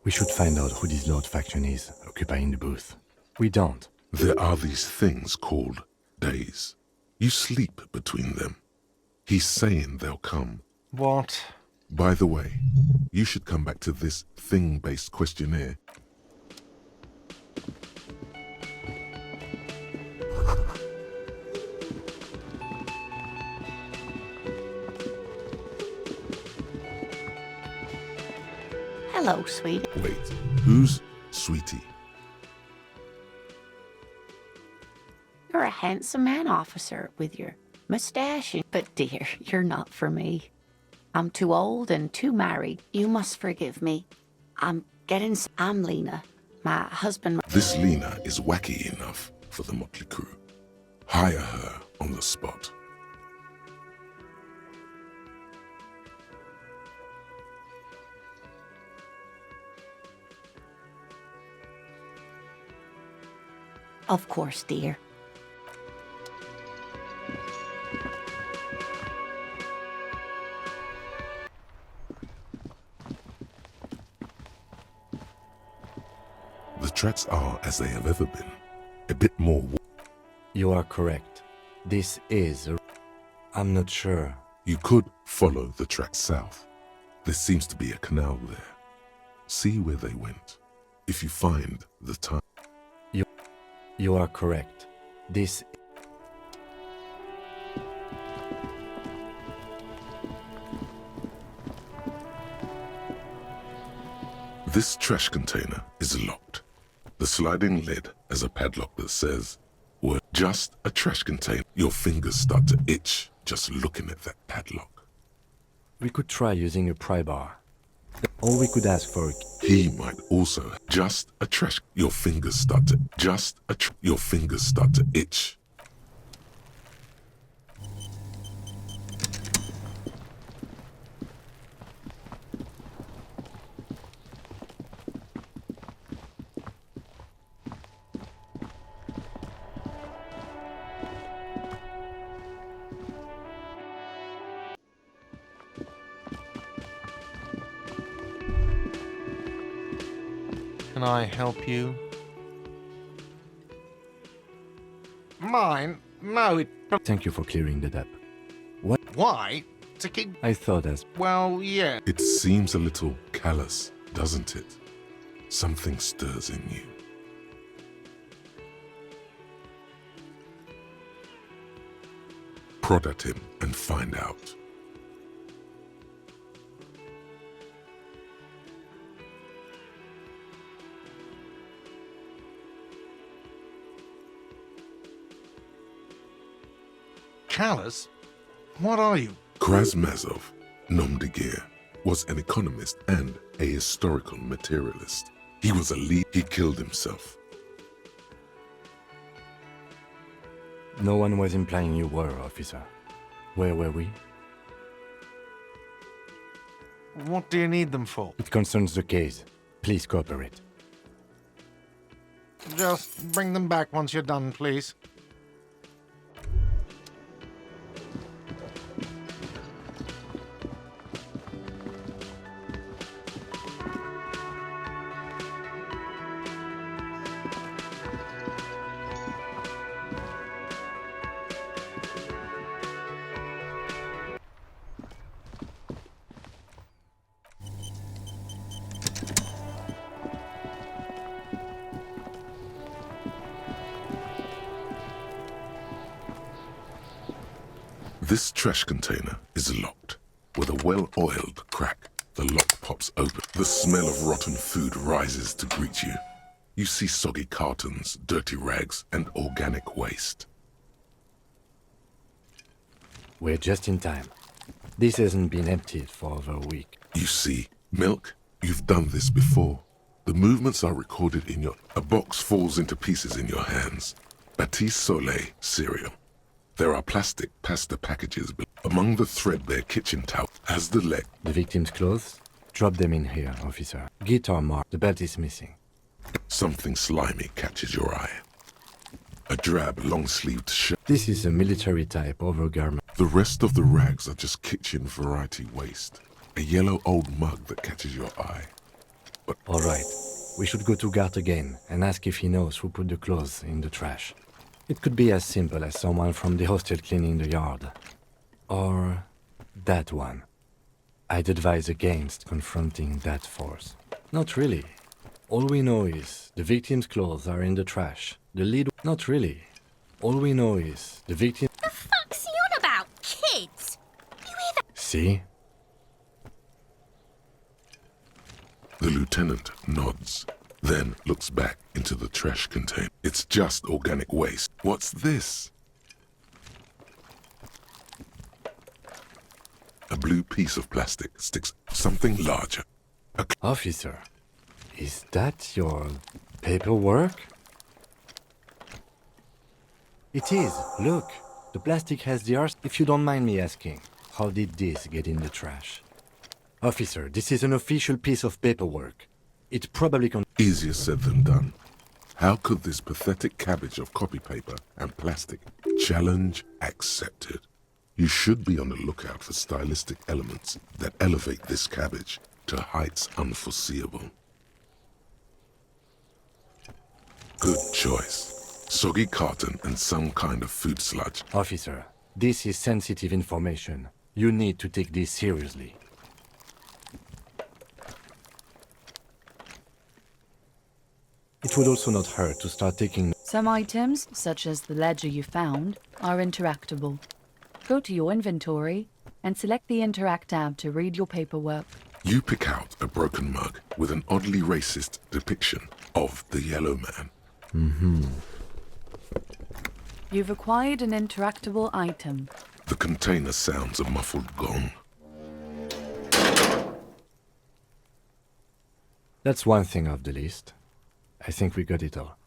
We should find out who this Lord faction is, occupying the booth. We don't. There are these things called days. You sleep between them. He's saying they'll come. What? By the way, you should come back to this thing-based questionnaire. Hello, sweetie. Wait, who's Sweetie? You're a handsome man, officer, with your mustache. But dear, you're not for me. I'm too old and too married. You must forgive me. I'm Lena. My husband... This Lena is wacky enough for the motley crew. Hire her on the spot. Of course, dear. The tracks are as they have ever been. A bit more... You are correct. This is a... I'm not sure. You could follow the tracks south. There seems to be a canal there. See where they went. If you find the time... You are correct. This... This trash container is locked. The sliding lid has a padlock that says, "We're just a trash container." Your fingers start to itch just looking at that padlock. We could try using a pry bar. Or we could ask for a... He might also just a trash... Your fingers start to... Your fingers start to itch. Can I help you? Mine? No, it... Thank you for clearing that up. What? Why? To keep... I thought as... Well, yeah. It seems a little callous, doesn't it? Something stirs in you. Prod at him and find out. callous. What are you? Krasmazov, nom de guerre, was an economist and a historical materialist. He was a lead. He killed himself. No one was implying you were, officer. Where were we? What do you need them for? It concerns the case. Please cooperate. Just bring them back once you're done, please. This trash container is locked. With a well-oiled crack, the lock pops open. The smell of rotten food rises to greet you. You see soggy cartons, dirty rags, and organic waste. We're just in time. This hasn't been emptied for over a week. You see milk? You've done this before. The movements are recorded in your... A box falls into pieces in your hands. Batiste Soleil cereal. There are plastic pasta packages among the threadbare kitchen towel as the leg. The victim's clothes? Drop them in here, officer. Guitar mark. The belt is missing. Something slimy catches your eye. A drab, long-sleeved shirt. This is a military-type overgarment. The rest of the rags are just kitchen variety waste. A yellow old mug that catches your eye. But all right, we should go to Gart again and ask if he knows who put the clothes in the trash. It could be as simple as someone from the hostel cleaning the yard. Or that one. I'd advise against confronting that force. Not really. All we know is the victim's clothes are in the trash. The lead... Not really. All we know is the victim... The fuck's he on about? Kids? You hear that? See? the lieutenant nods, then looks back into the trash container. It's just organic waste. What's this? A blue piece of plastic sticks something larger. Officer, is that your paperwork? It is. Look, the plastic has the arse. If you don't mind me asking, how did this get in the trash? Officer, this is an official piece of paperwork. It probably Easier said than done. How could this pathetic cabbage of copy paper and plastic? Challenge accepted. You should be on the lookout for stylistic elements that elevate this cabbage to heights unforeseeable. Good choice. Soggy carton and some kind of food sludge. Officer, this is sensitive information. You need to take this seriously. It would also not hurt to start taking... Some items, such as the ledger you found, are interactable. Go to your inventory and select the Interact tab to read your paperwork. You pick out a broken mug with an oddly racist depiction of the Yellow Man. You've acquired an interactable item. The container sounds a muffled gong. That's one thing off the list. I think we got it all.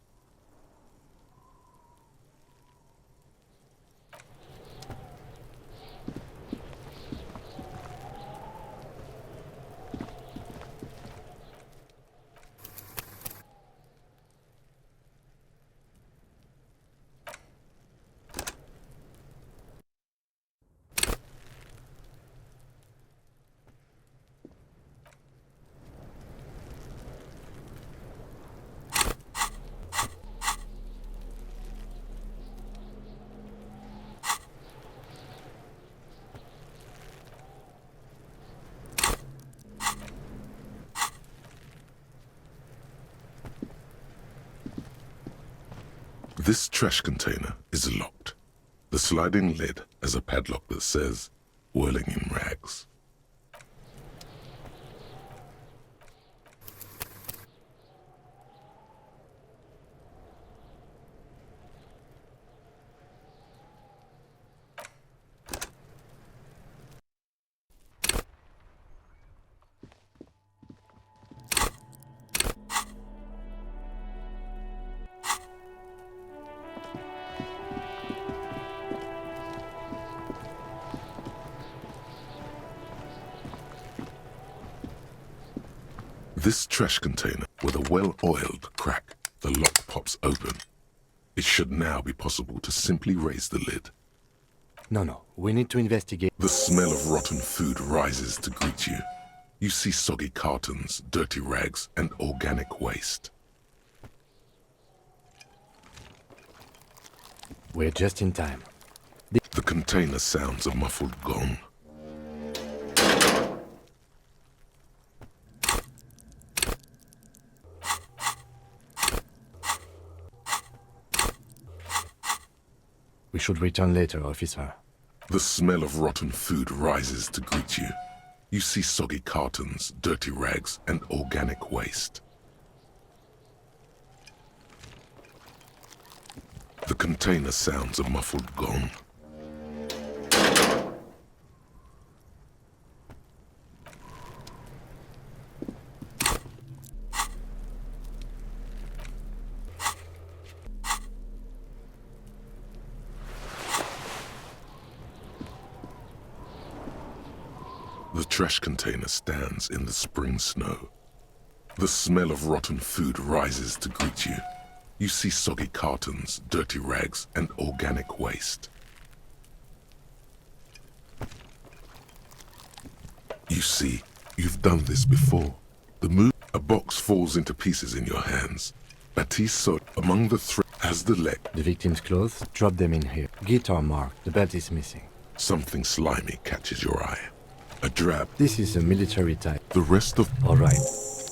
This trash container is locked. The sliding lid has a padlock that says, "Whirling in rags." This trash container, with a well-oiled crack, the lock pops open. It should now be possible to simply raise the lid. No, we need to investigate. The smell of rotten food rises to greet you. You see soggy cartons, dirty rags, and organic waste. We're just in time. The container sounds a muffled gong. We should return later, officer. The smell of rotten food rises to greet you. You see soggy cartons, dirty rags, and organic waste. The container sounds a muffled gong. The trash container stands in the spring snow. The smell of rotten food rises to greet you. You see soggy cartons, dirty rags, and organic waste. You see, you've done this before. A box falls into pieces in your hands. Baptiste saw among the as the leg. The victim's clothes, drop them in here. Guitar mark, the belt is missing. Something slimy catches your eye. A drab. This is a military type. The rest of... All right.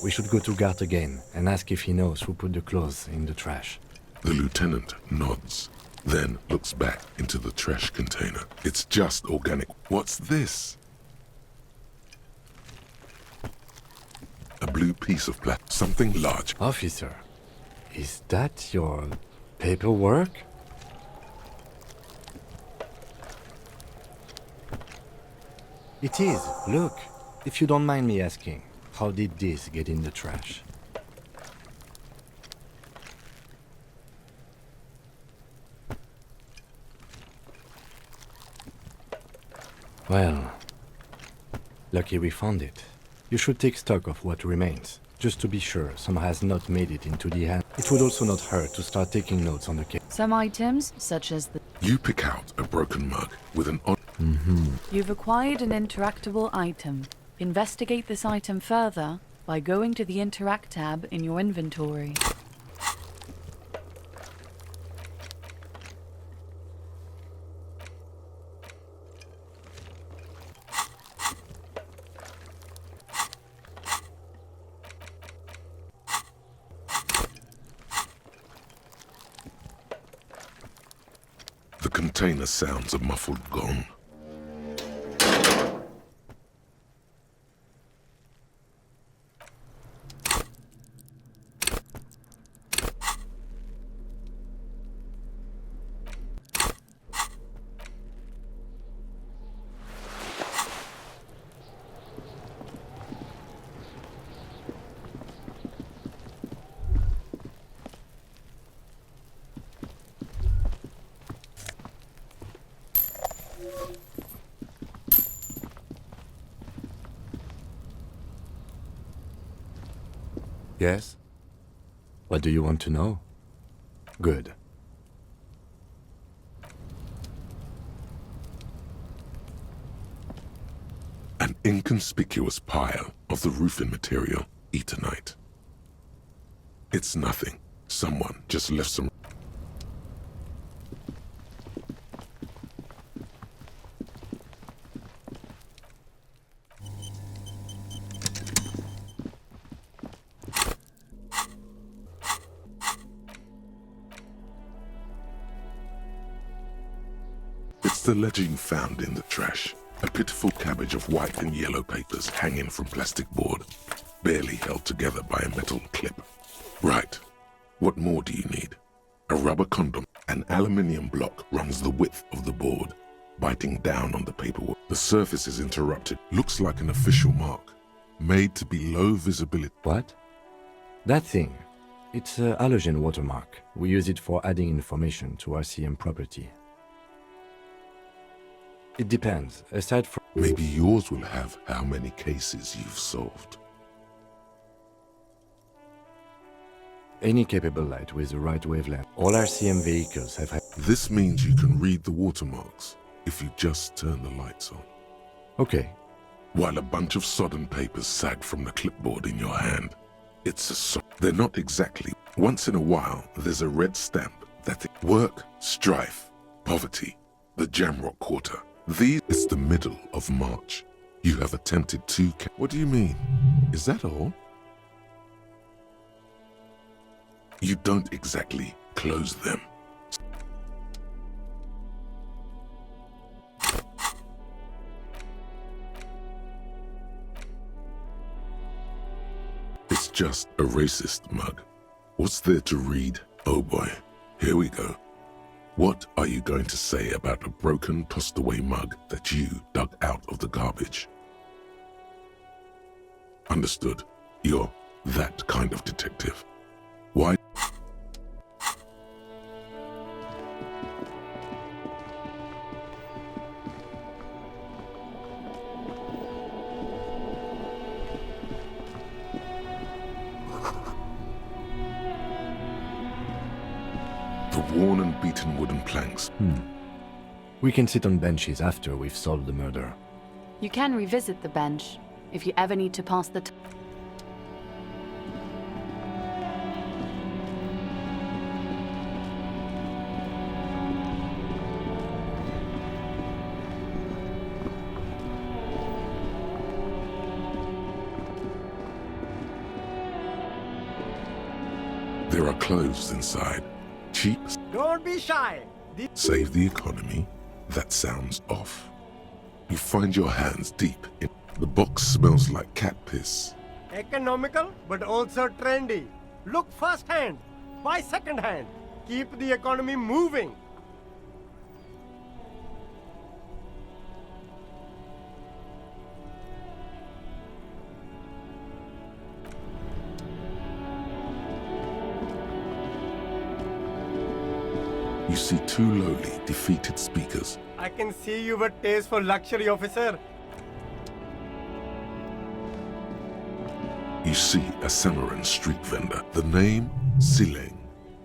We should go to guard again and ask if he knows who put the clothes in the trash. The lieutenant nods, then looks back into the trash container. It's just organic. What's this? A blue piece of plastic. Something large. Officer, is that your paperwork? It is. Look, if you don't mind me asking, how did this get in the trash? Well, lucky we found it. You should take stock of what remains, just to be sure some has not made it into the hand. It would also not hurt to start taking notes on the case. Some items, such as the... You pick out a broken mug with an odd... You've acquired an interactable item. Investigate this item further by going to the Interact tab in your inventory. The container sounds a muffled gong. Yes? What do you want to know? Good. An inconspicuous pile of the roofing material, Eternite. It's nothing. Someone just left some... It's the ledger you found in the trash. A pitiful cabbage of white and yellow papers hanging from plastic board, barely held together by a metal clip. Right. What more do you need? A rubber condom. An aluminium block runs the width of the board, biting down on the paperwork. The surface is interrupted. Looks like an official mark, made to be low visibility. What? That thing. It's a halogen watermark. We use it for adding information to RCM property. It depends. Aside from... Maybe yours will have how many cases you've solved. Any capable light with the right wavelength. All RCM vehicles have had... This means you can read the watermarks if you just turn the lights on. Okay. While a bunch of sodden papers sag from the clipboard in your hand. They're not exactly. Once in a while, there's a red stamp that work, strife, poverty, the Jamrock Quarter. It's the middle of March. You have attempted to... What do you mean? Is that all? You don't exactly close them. It's just a racist mug. What's there to read? Oh boy, here we go. What are you going to say about a broken, tossed-away mug that you dug out of the garbage? Understood. You're that kind of detective. Why? The worn and beaten wooden planks. We can sit on benches after we've solved the murder. You can revisit the bench if you ever need to pass the There are clothes inside. Cheap. Don't be shy. Save the economy. That sounds off. You find your hands deep in... The box smells like cat piss. Economical, but also trendy. Look first hand, buy second hand. Keep the economy moving. You see two lowly, defeated speakers. I can see you've a taste for luxury, officer. You see a Samarran street vendor. The name, Sileng,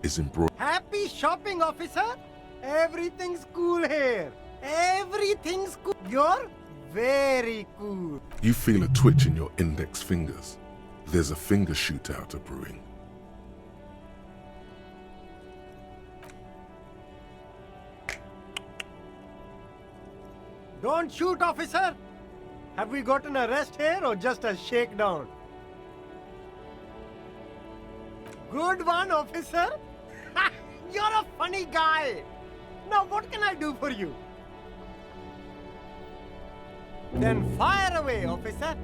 is embroidered. Happy shopping, officer. Everything's cool here. Everything's cool. You're very cool. You feel a twitch in your index fingers. There's a finger shootout brewing. Don't shoot, officer. Have we got an arrest here or just a shakedown? Good one, officer. You're a funny guy. Now what can I do for you? Then fire away, officer.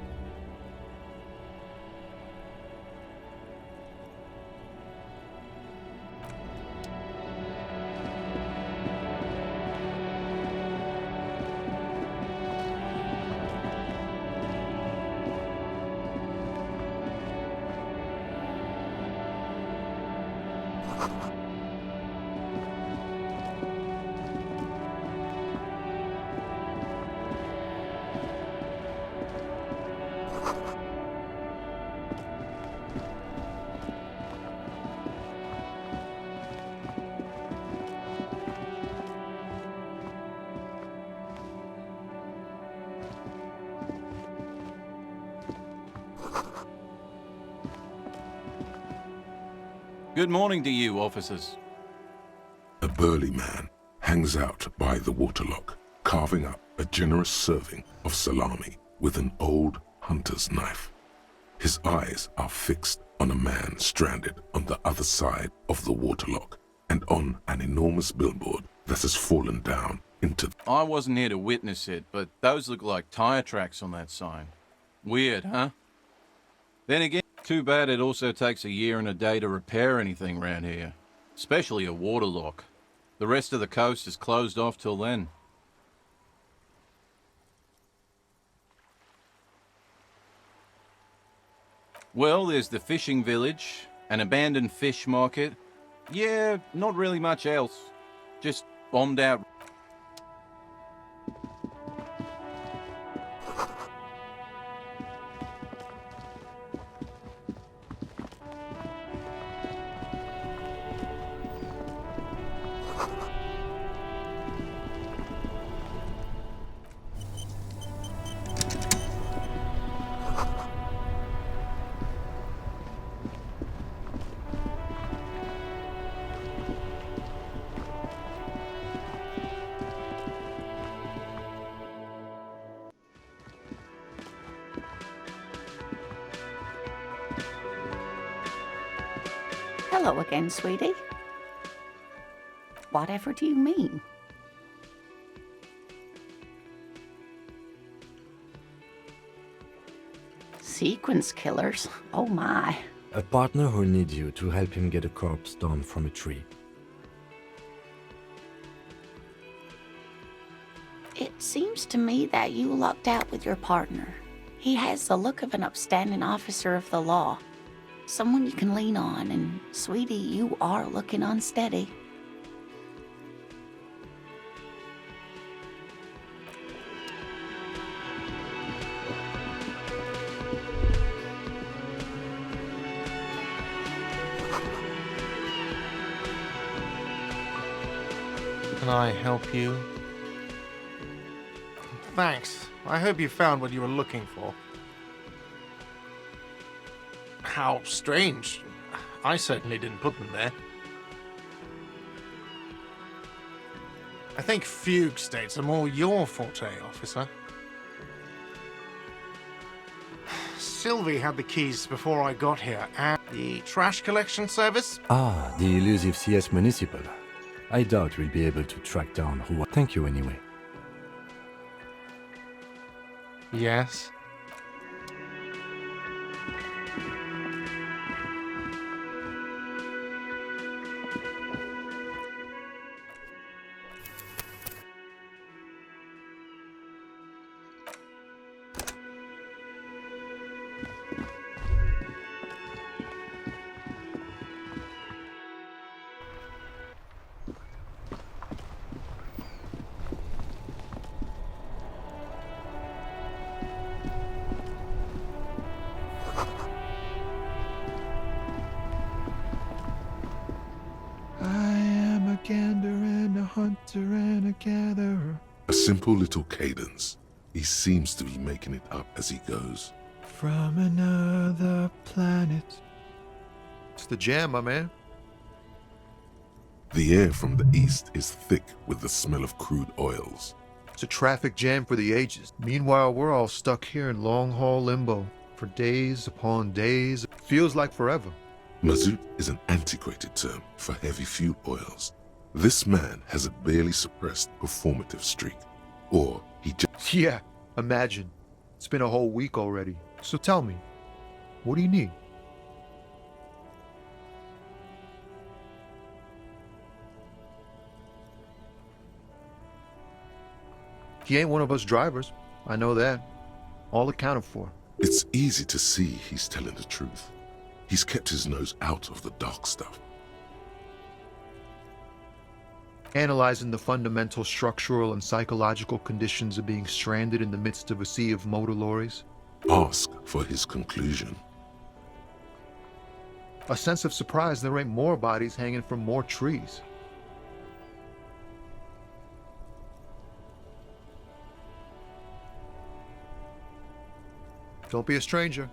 Good morning to you, officers. A burly man hangs out by the waterlock, carving up a generous serving of salami with an old hunter's knife. His eyes are fixed on a man stranded on the other side of the waterlock and on an enormous billboard that has fallen down into... I wasn't here to witness it, but those look like tire tracks on that sign. Weird, huh? Then again, too bad it also takes a year and a day to repair anything around here. Especially a waterlock. The rest of the coast is closed off till then. Well, there's the fishing village, an abandoned fish market. Yeah, not really much else. Just bombed out. Hello again, sweetie. Whatever do you mean? Sequence killers? Oh my. A partner who needs you to help him get a corpse down from a tree. It seems to me that you lucked out with your partner. He has the look of an upstanding officer of the law. Someone you can lean on, and sweetie, you are looking unsteady. Can I help you? Thanks. I hope you found what you were looking for. How strange. I certainly didn't put them there. I think fugue states are more your forte, officer. Sylvie had the keys before I got here, and the trash collection service? Ah, the elusive CS Municipal. I doubt we'll be able to track down who... Thank you anyway. Yes. A simple little cadence. He seems to be making it up as he goes. From another planet. It's the jam, my man. The air from the east is thick with the smell of crude oils. It's a traffic jam for the ages. Meanwhile, we're all stuck here in long-haul limbo for days upon days. It feels like forever. Mazout is an antiquated term for heavy fuel oils. This man has a barely suppressed performative streak. Or he just... Yeah, imagine. It's been a whole week already. So tell me, what do you need? He ain't one of us drivers. I know that. All accounted for. It's easy to see he's telling the truth. He's kept his nose out of the dark stuff. Analyzing the fundamental structural and psychological conditions of being stranded in the midst of a sea of motor lorries. Ask for his conclusion. A sense of surprise there ain't more bodies hanging from more trees. Don't be a stranger.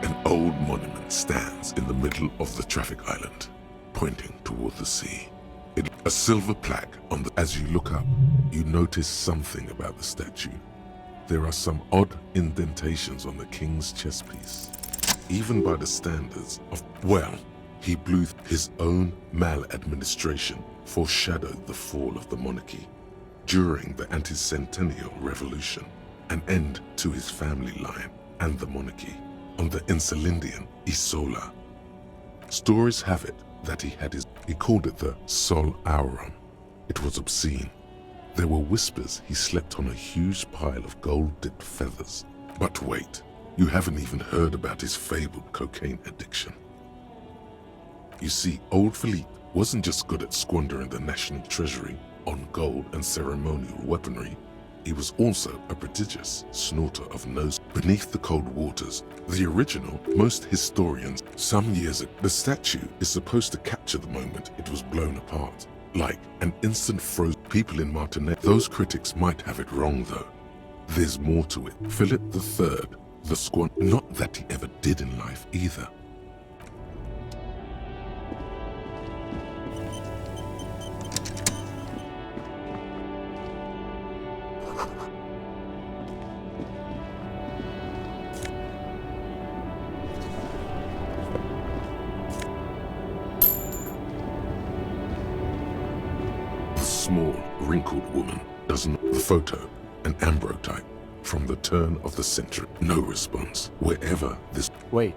An old monument stands in the middle of the traffic island, pointing toward the sea. A silver plaque on the... As you look up, you notice something about the statue. There are some odd indentations on the king's chest piece. Even by the standards of... Well, he blew his own maladministration foreshadowed the fall of the monarchy. During the anti-centennial revolution, an end to his family line and the monarchy on the Insulindian Isola. Stories have it that he called it the Sol Aurum. It was obscene. There were whispers he slept on a huge pile of gold-dipped feathers. But wait, you haven't even heard about his fabled cocaine addiction. You see, old Philippe wasn't just good at squandering the national treasury on gold and ceremonial weaponry, he was also a prodigious snorter of nose. Beneath the cold waters, the original, most historians, some years ago, the statue is supposed to capture the moment it was blown apart. Like an instant froze. People in Martinet, those critics might have it wrong though. There's more to it. Philip III, the squan, not that he ever did in life either. Small, wrinkled woman doesn't. The photo, an ambrotype from the turn of the century. No response. Wherever this. Wait.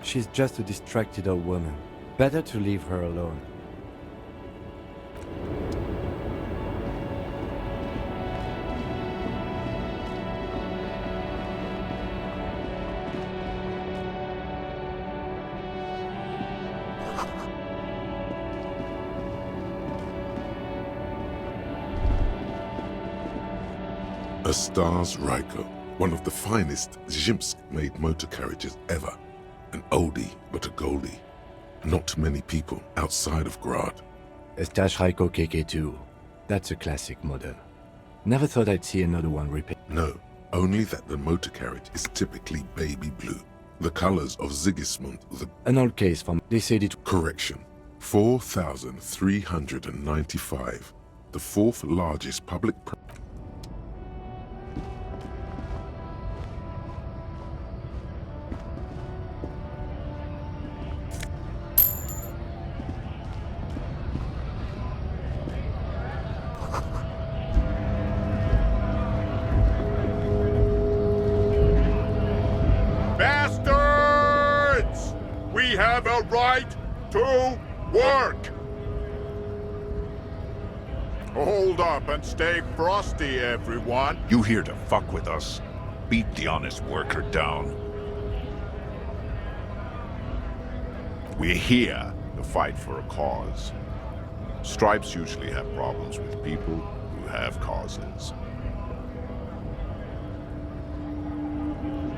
She's just a distracted old woman. Better to leave her alone. A Stars Ryko, one of the finest Zhimsk-made motor carriages ever. An oldie, but a goldie. Not many people outside of Grad. A Stars Ryko KK2. That's a classic model. Never thought I'd see another one repaired. No, only that the motor carriage is typically baby blue. The colors of Sigismund the... An old case from... They said it... Correction. 4,395. The fourth largest public... Bastards! We have a right to work! Hold up and stay frosty, everyone. You here to fuck with us? Beat the honest worker down. We're here to fight for a cause. Stripes usually have problems with people who have causes.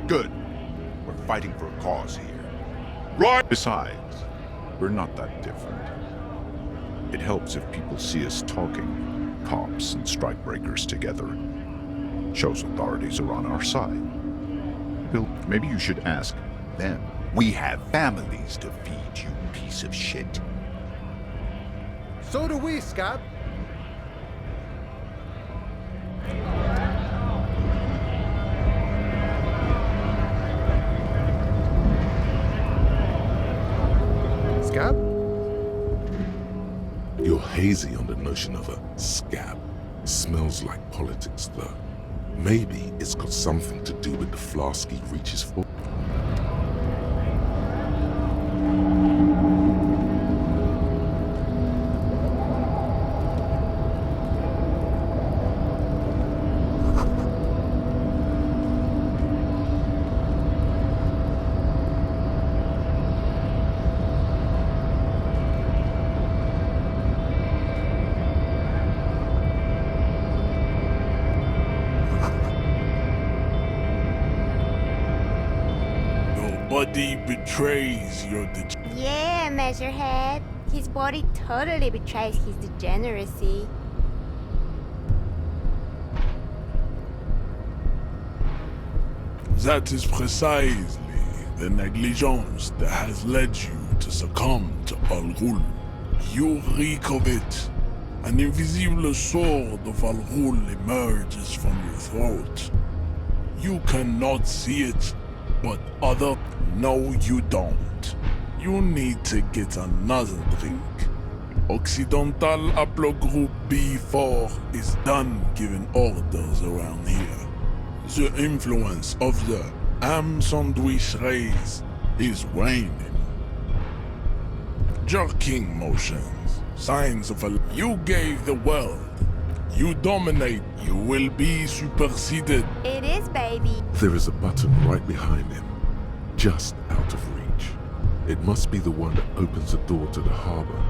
Good. We're fighting for a cause here. Right! Besides, we're not that different. It helps if people see us talking, cops and strikebreakers together. Shows authorities are on our side. Bill, maybe you should ask them. We have families to feed, you piece of shit. So do we, Scab. Scab? You're hazy on the notion of a scab. Smells like politics, though. Maybe it's got something to do with the flask he reaches for. Nobody betrays your Yeah, Measurehead. His body totally betrays his degeneracy. That is precisely the negligence that has led you to succumb to Al Ghul. You reek of it. An invisible sword of Al Ghul emerges from your throat. You cannot see it, but other... No, you don't. You need to get another drink. Occidental Haplogroup B4 is done giving orders around here. The influence of the ham sandwich race is waning. jerking motions, signs of a... You gave the world. You dominate. You will be superseded. It is, baby. There is a button right behind him, just out of reach. It must be the one that opens the door to the harbor.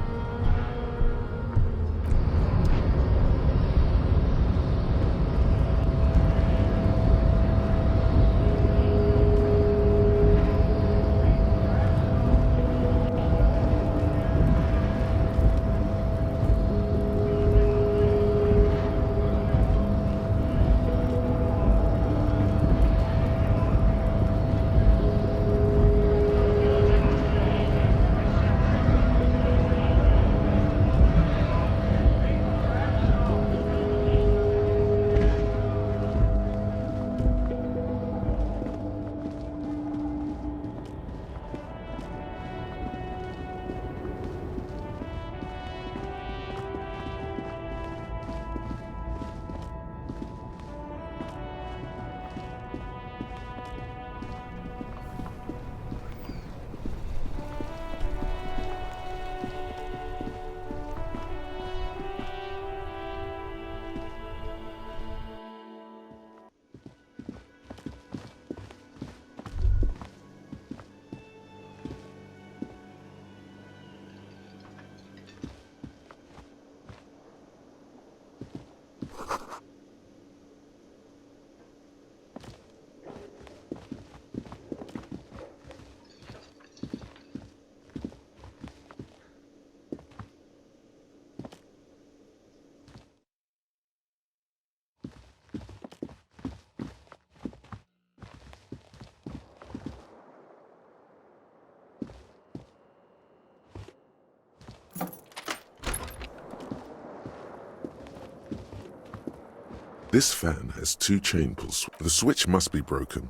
This fan has 2 chain pulls. The switch must be broken.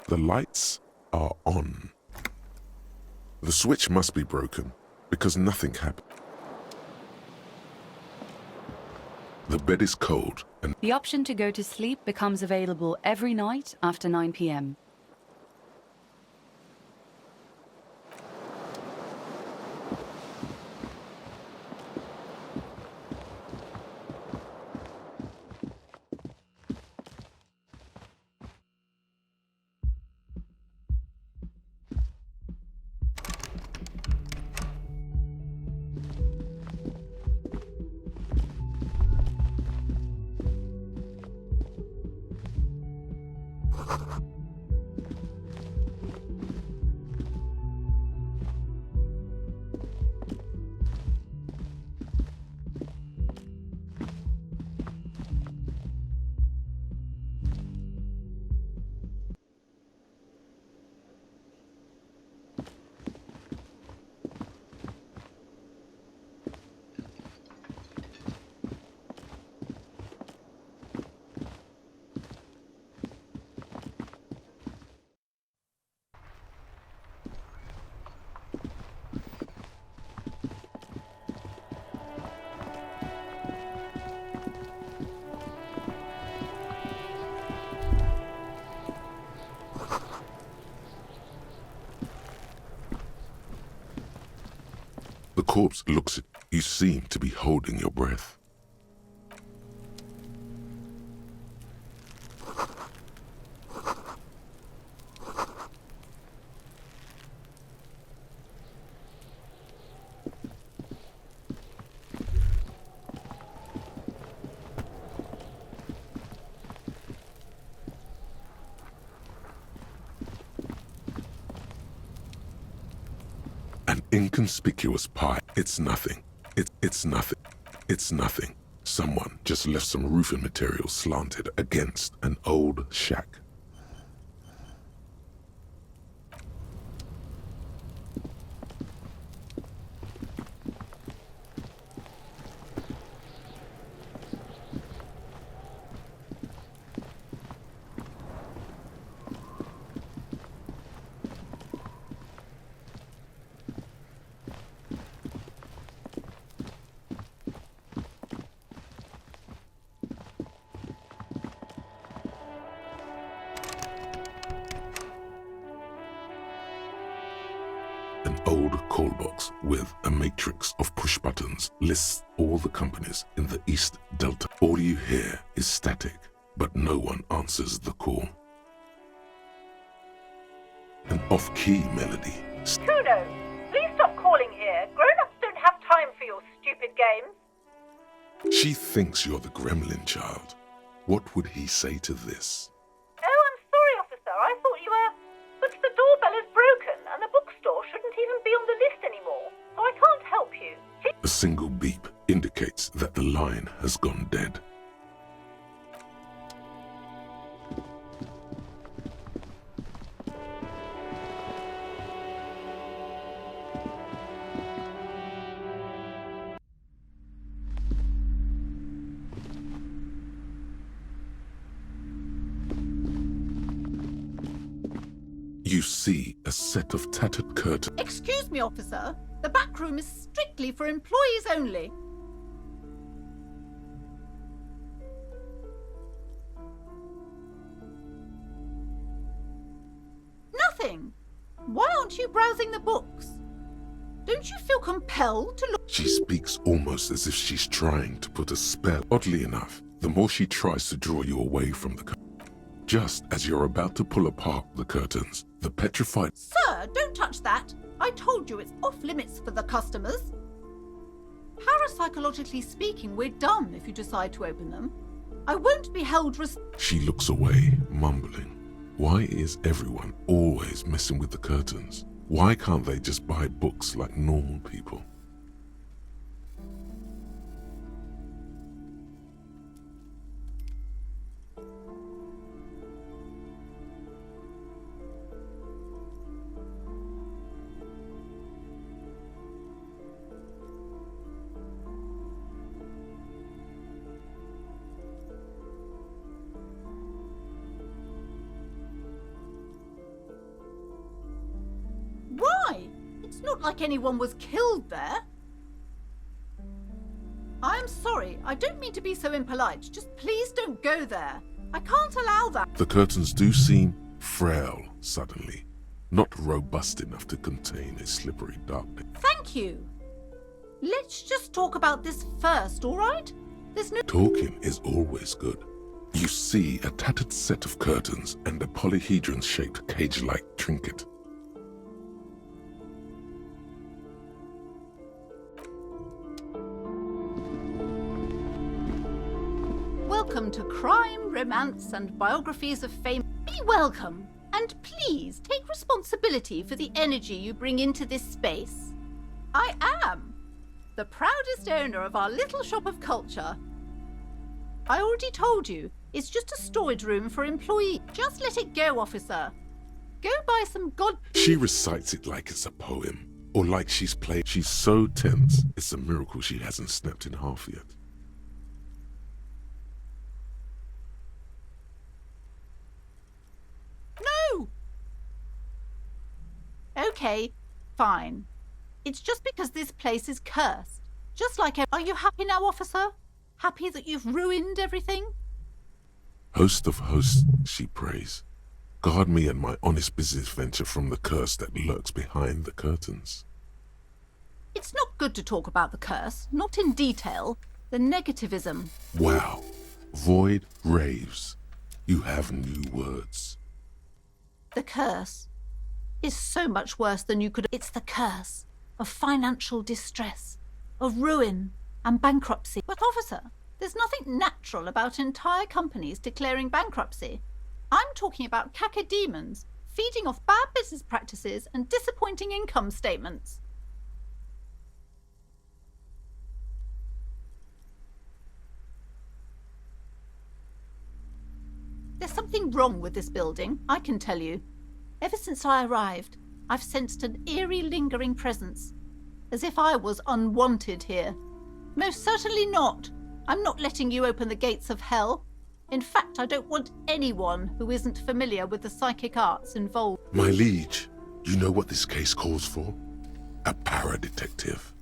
The lights are on. The switch must be broken because nothing happened. The bed is cold and The option to go to sleep becomes available every night after 9 p.m. the corpse looks at you. Seem to be holding your breath. An inconspicuous pie. It's nothing. It's nothing. It's nothing. Someone just left some roofing material slanted against an old shack. call box with a matrix of push buttons lists all the companies in the East Delta. All you hear is static, but no one answers the call. An off-key melody. Kuno, please stop calling here. Grown-ups don't have time for your stupid games. She thinks you're the gremlin child. What would he say to this? Oh, I'm sorry, officer. I thought you were... But the doorbell is broken, and the bookstore shouldn't even be on the list anymore, so I can't help you. A single beep indicates that the line has gone dead. You see a set of tattered curtains. Excuse me, officer. The back room is strictly for employees only. Nothing. Why aren't you browsing the books? Don't you feel compelled to look? She speaks almost as if she's trying to put a spell. Oddly enough, the more she tries to draw you away from the curtain. Just as you're about to pull apart the curtains, the petrified... Sir, don't touch that. I told you it's off limits for the customers. Parapsychologically speaking, we're done if you decide to open them. I won't be held She looks away, mumbling. Why is everyone always messing with the curtains? Why can't they just buy books like normal people? Why? It's not like anyone was killed there. I'm sorry, I don't mean to be so impolite. Just please don't go there. I can't allow that. The curtains do seem frail suddenly, not robust enough to contain a slippery darkness. Thank you. Let's just talk about this first, all right? There's no... Talking is always good. You see a tattered set of curtains and a polyhedron-shaped cage-like trinket. Welcome to Crime, Romance, and Biographies of Fame. Be welcome, and please take responsibility for the energy you bring into this space. I am the proudest owner of our little shop of culture. I already told you, it's just a storage room for employees. Just let it go, officer. Go buy some She recites it like it's a poem, or like she's playing. She's so tense, it's a miracle she hasn't snapped in half yet. No! Okay, fine. It's just because this place is cursed. Just like... Are you happy now, officer? Happy that you've ruined everything? Host of hosts, she prays. Guard me and my honest business venture from the curse that lurks behind the curtains. It's not good to talk about the curse, not in detail. The negativism. Wow. Void raves. You have new words. The curse is so much worse than you could... It's the curse of financial distress, of ruin and bankruptcy. But officer, there's nothing natural about entire companies declaring bankruptcy. I'm talking about cacodemons feeding off bad business practices and disappointing income statements. There's something wrong with this building, I can tell you. Ever since I arrived, I've sensed an eerie lingering presence, as if I was unwanted here. Most certainly not. I'm not letting you open the gates of hell. In fact, I don't want anyone who isn't familiar with the psychic arts involved. My liege, you know what this case calls for? A para-detective.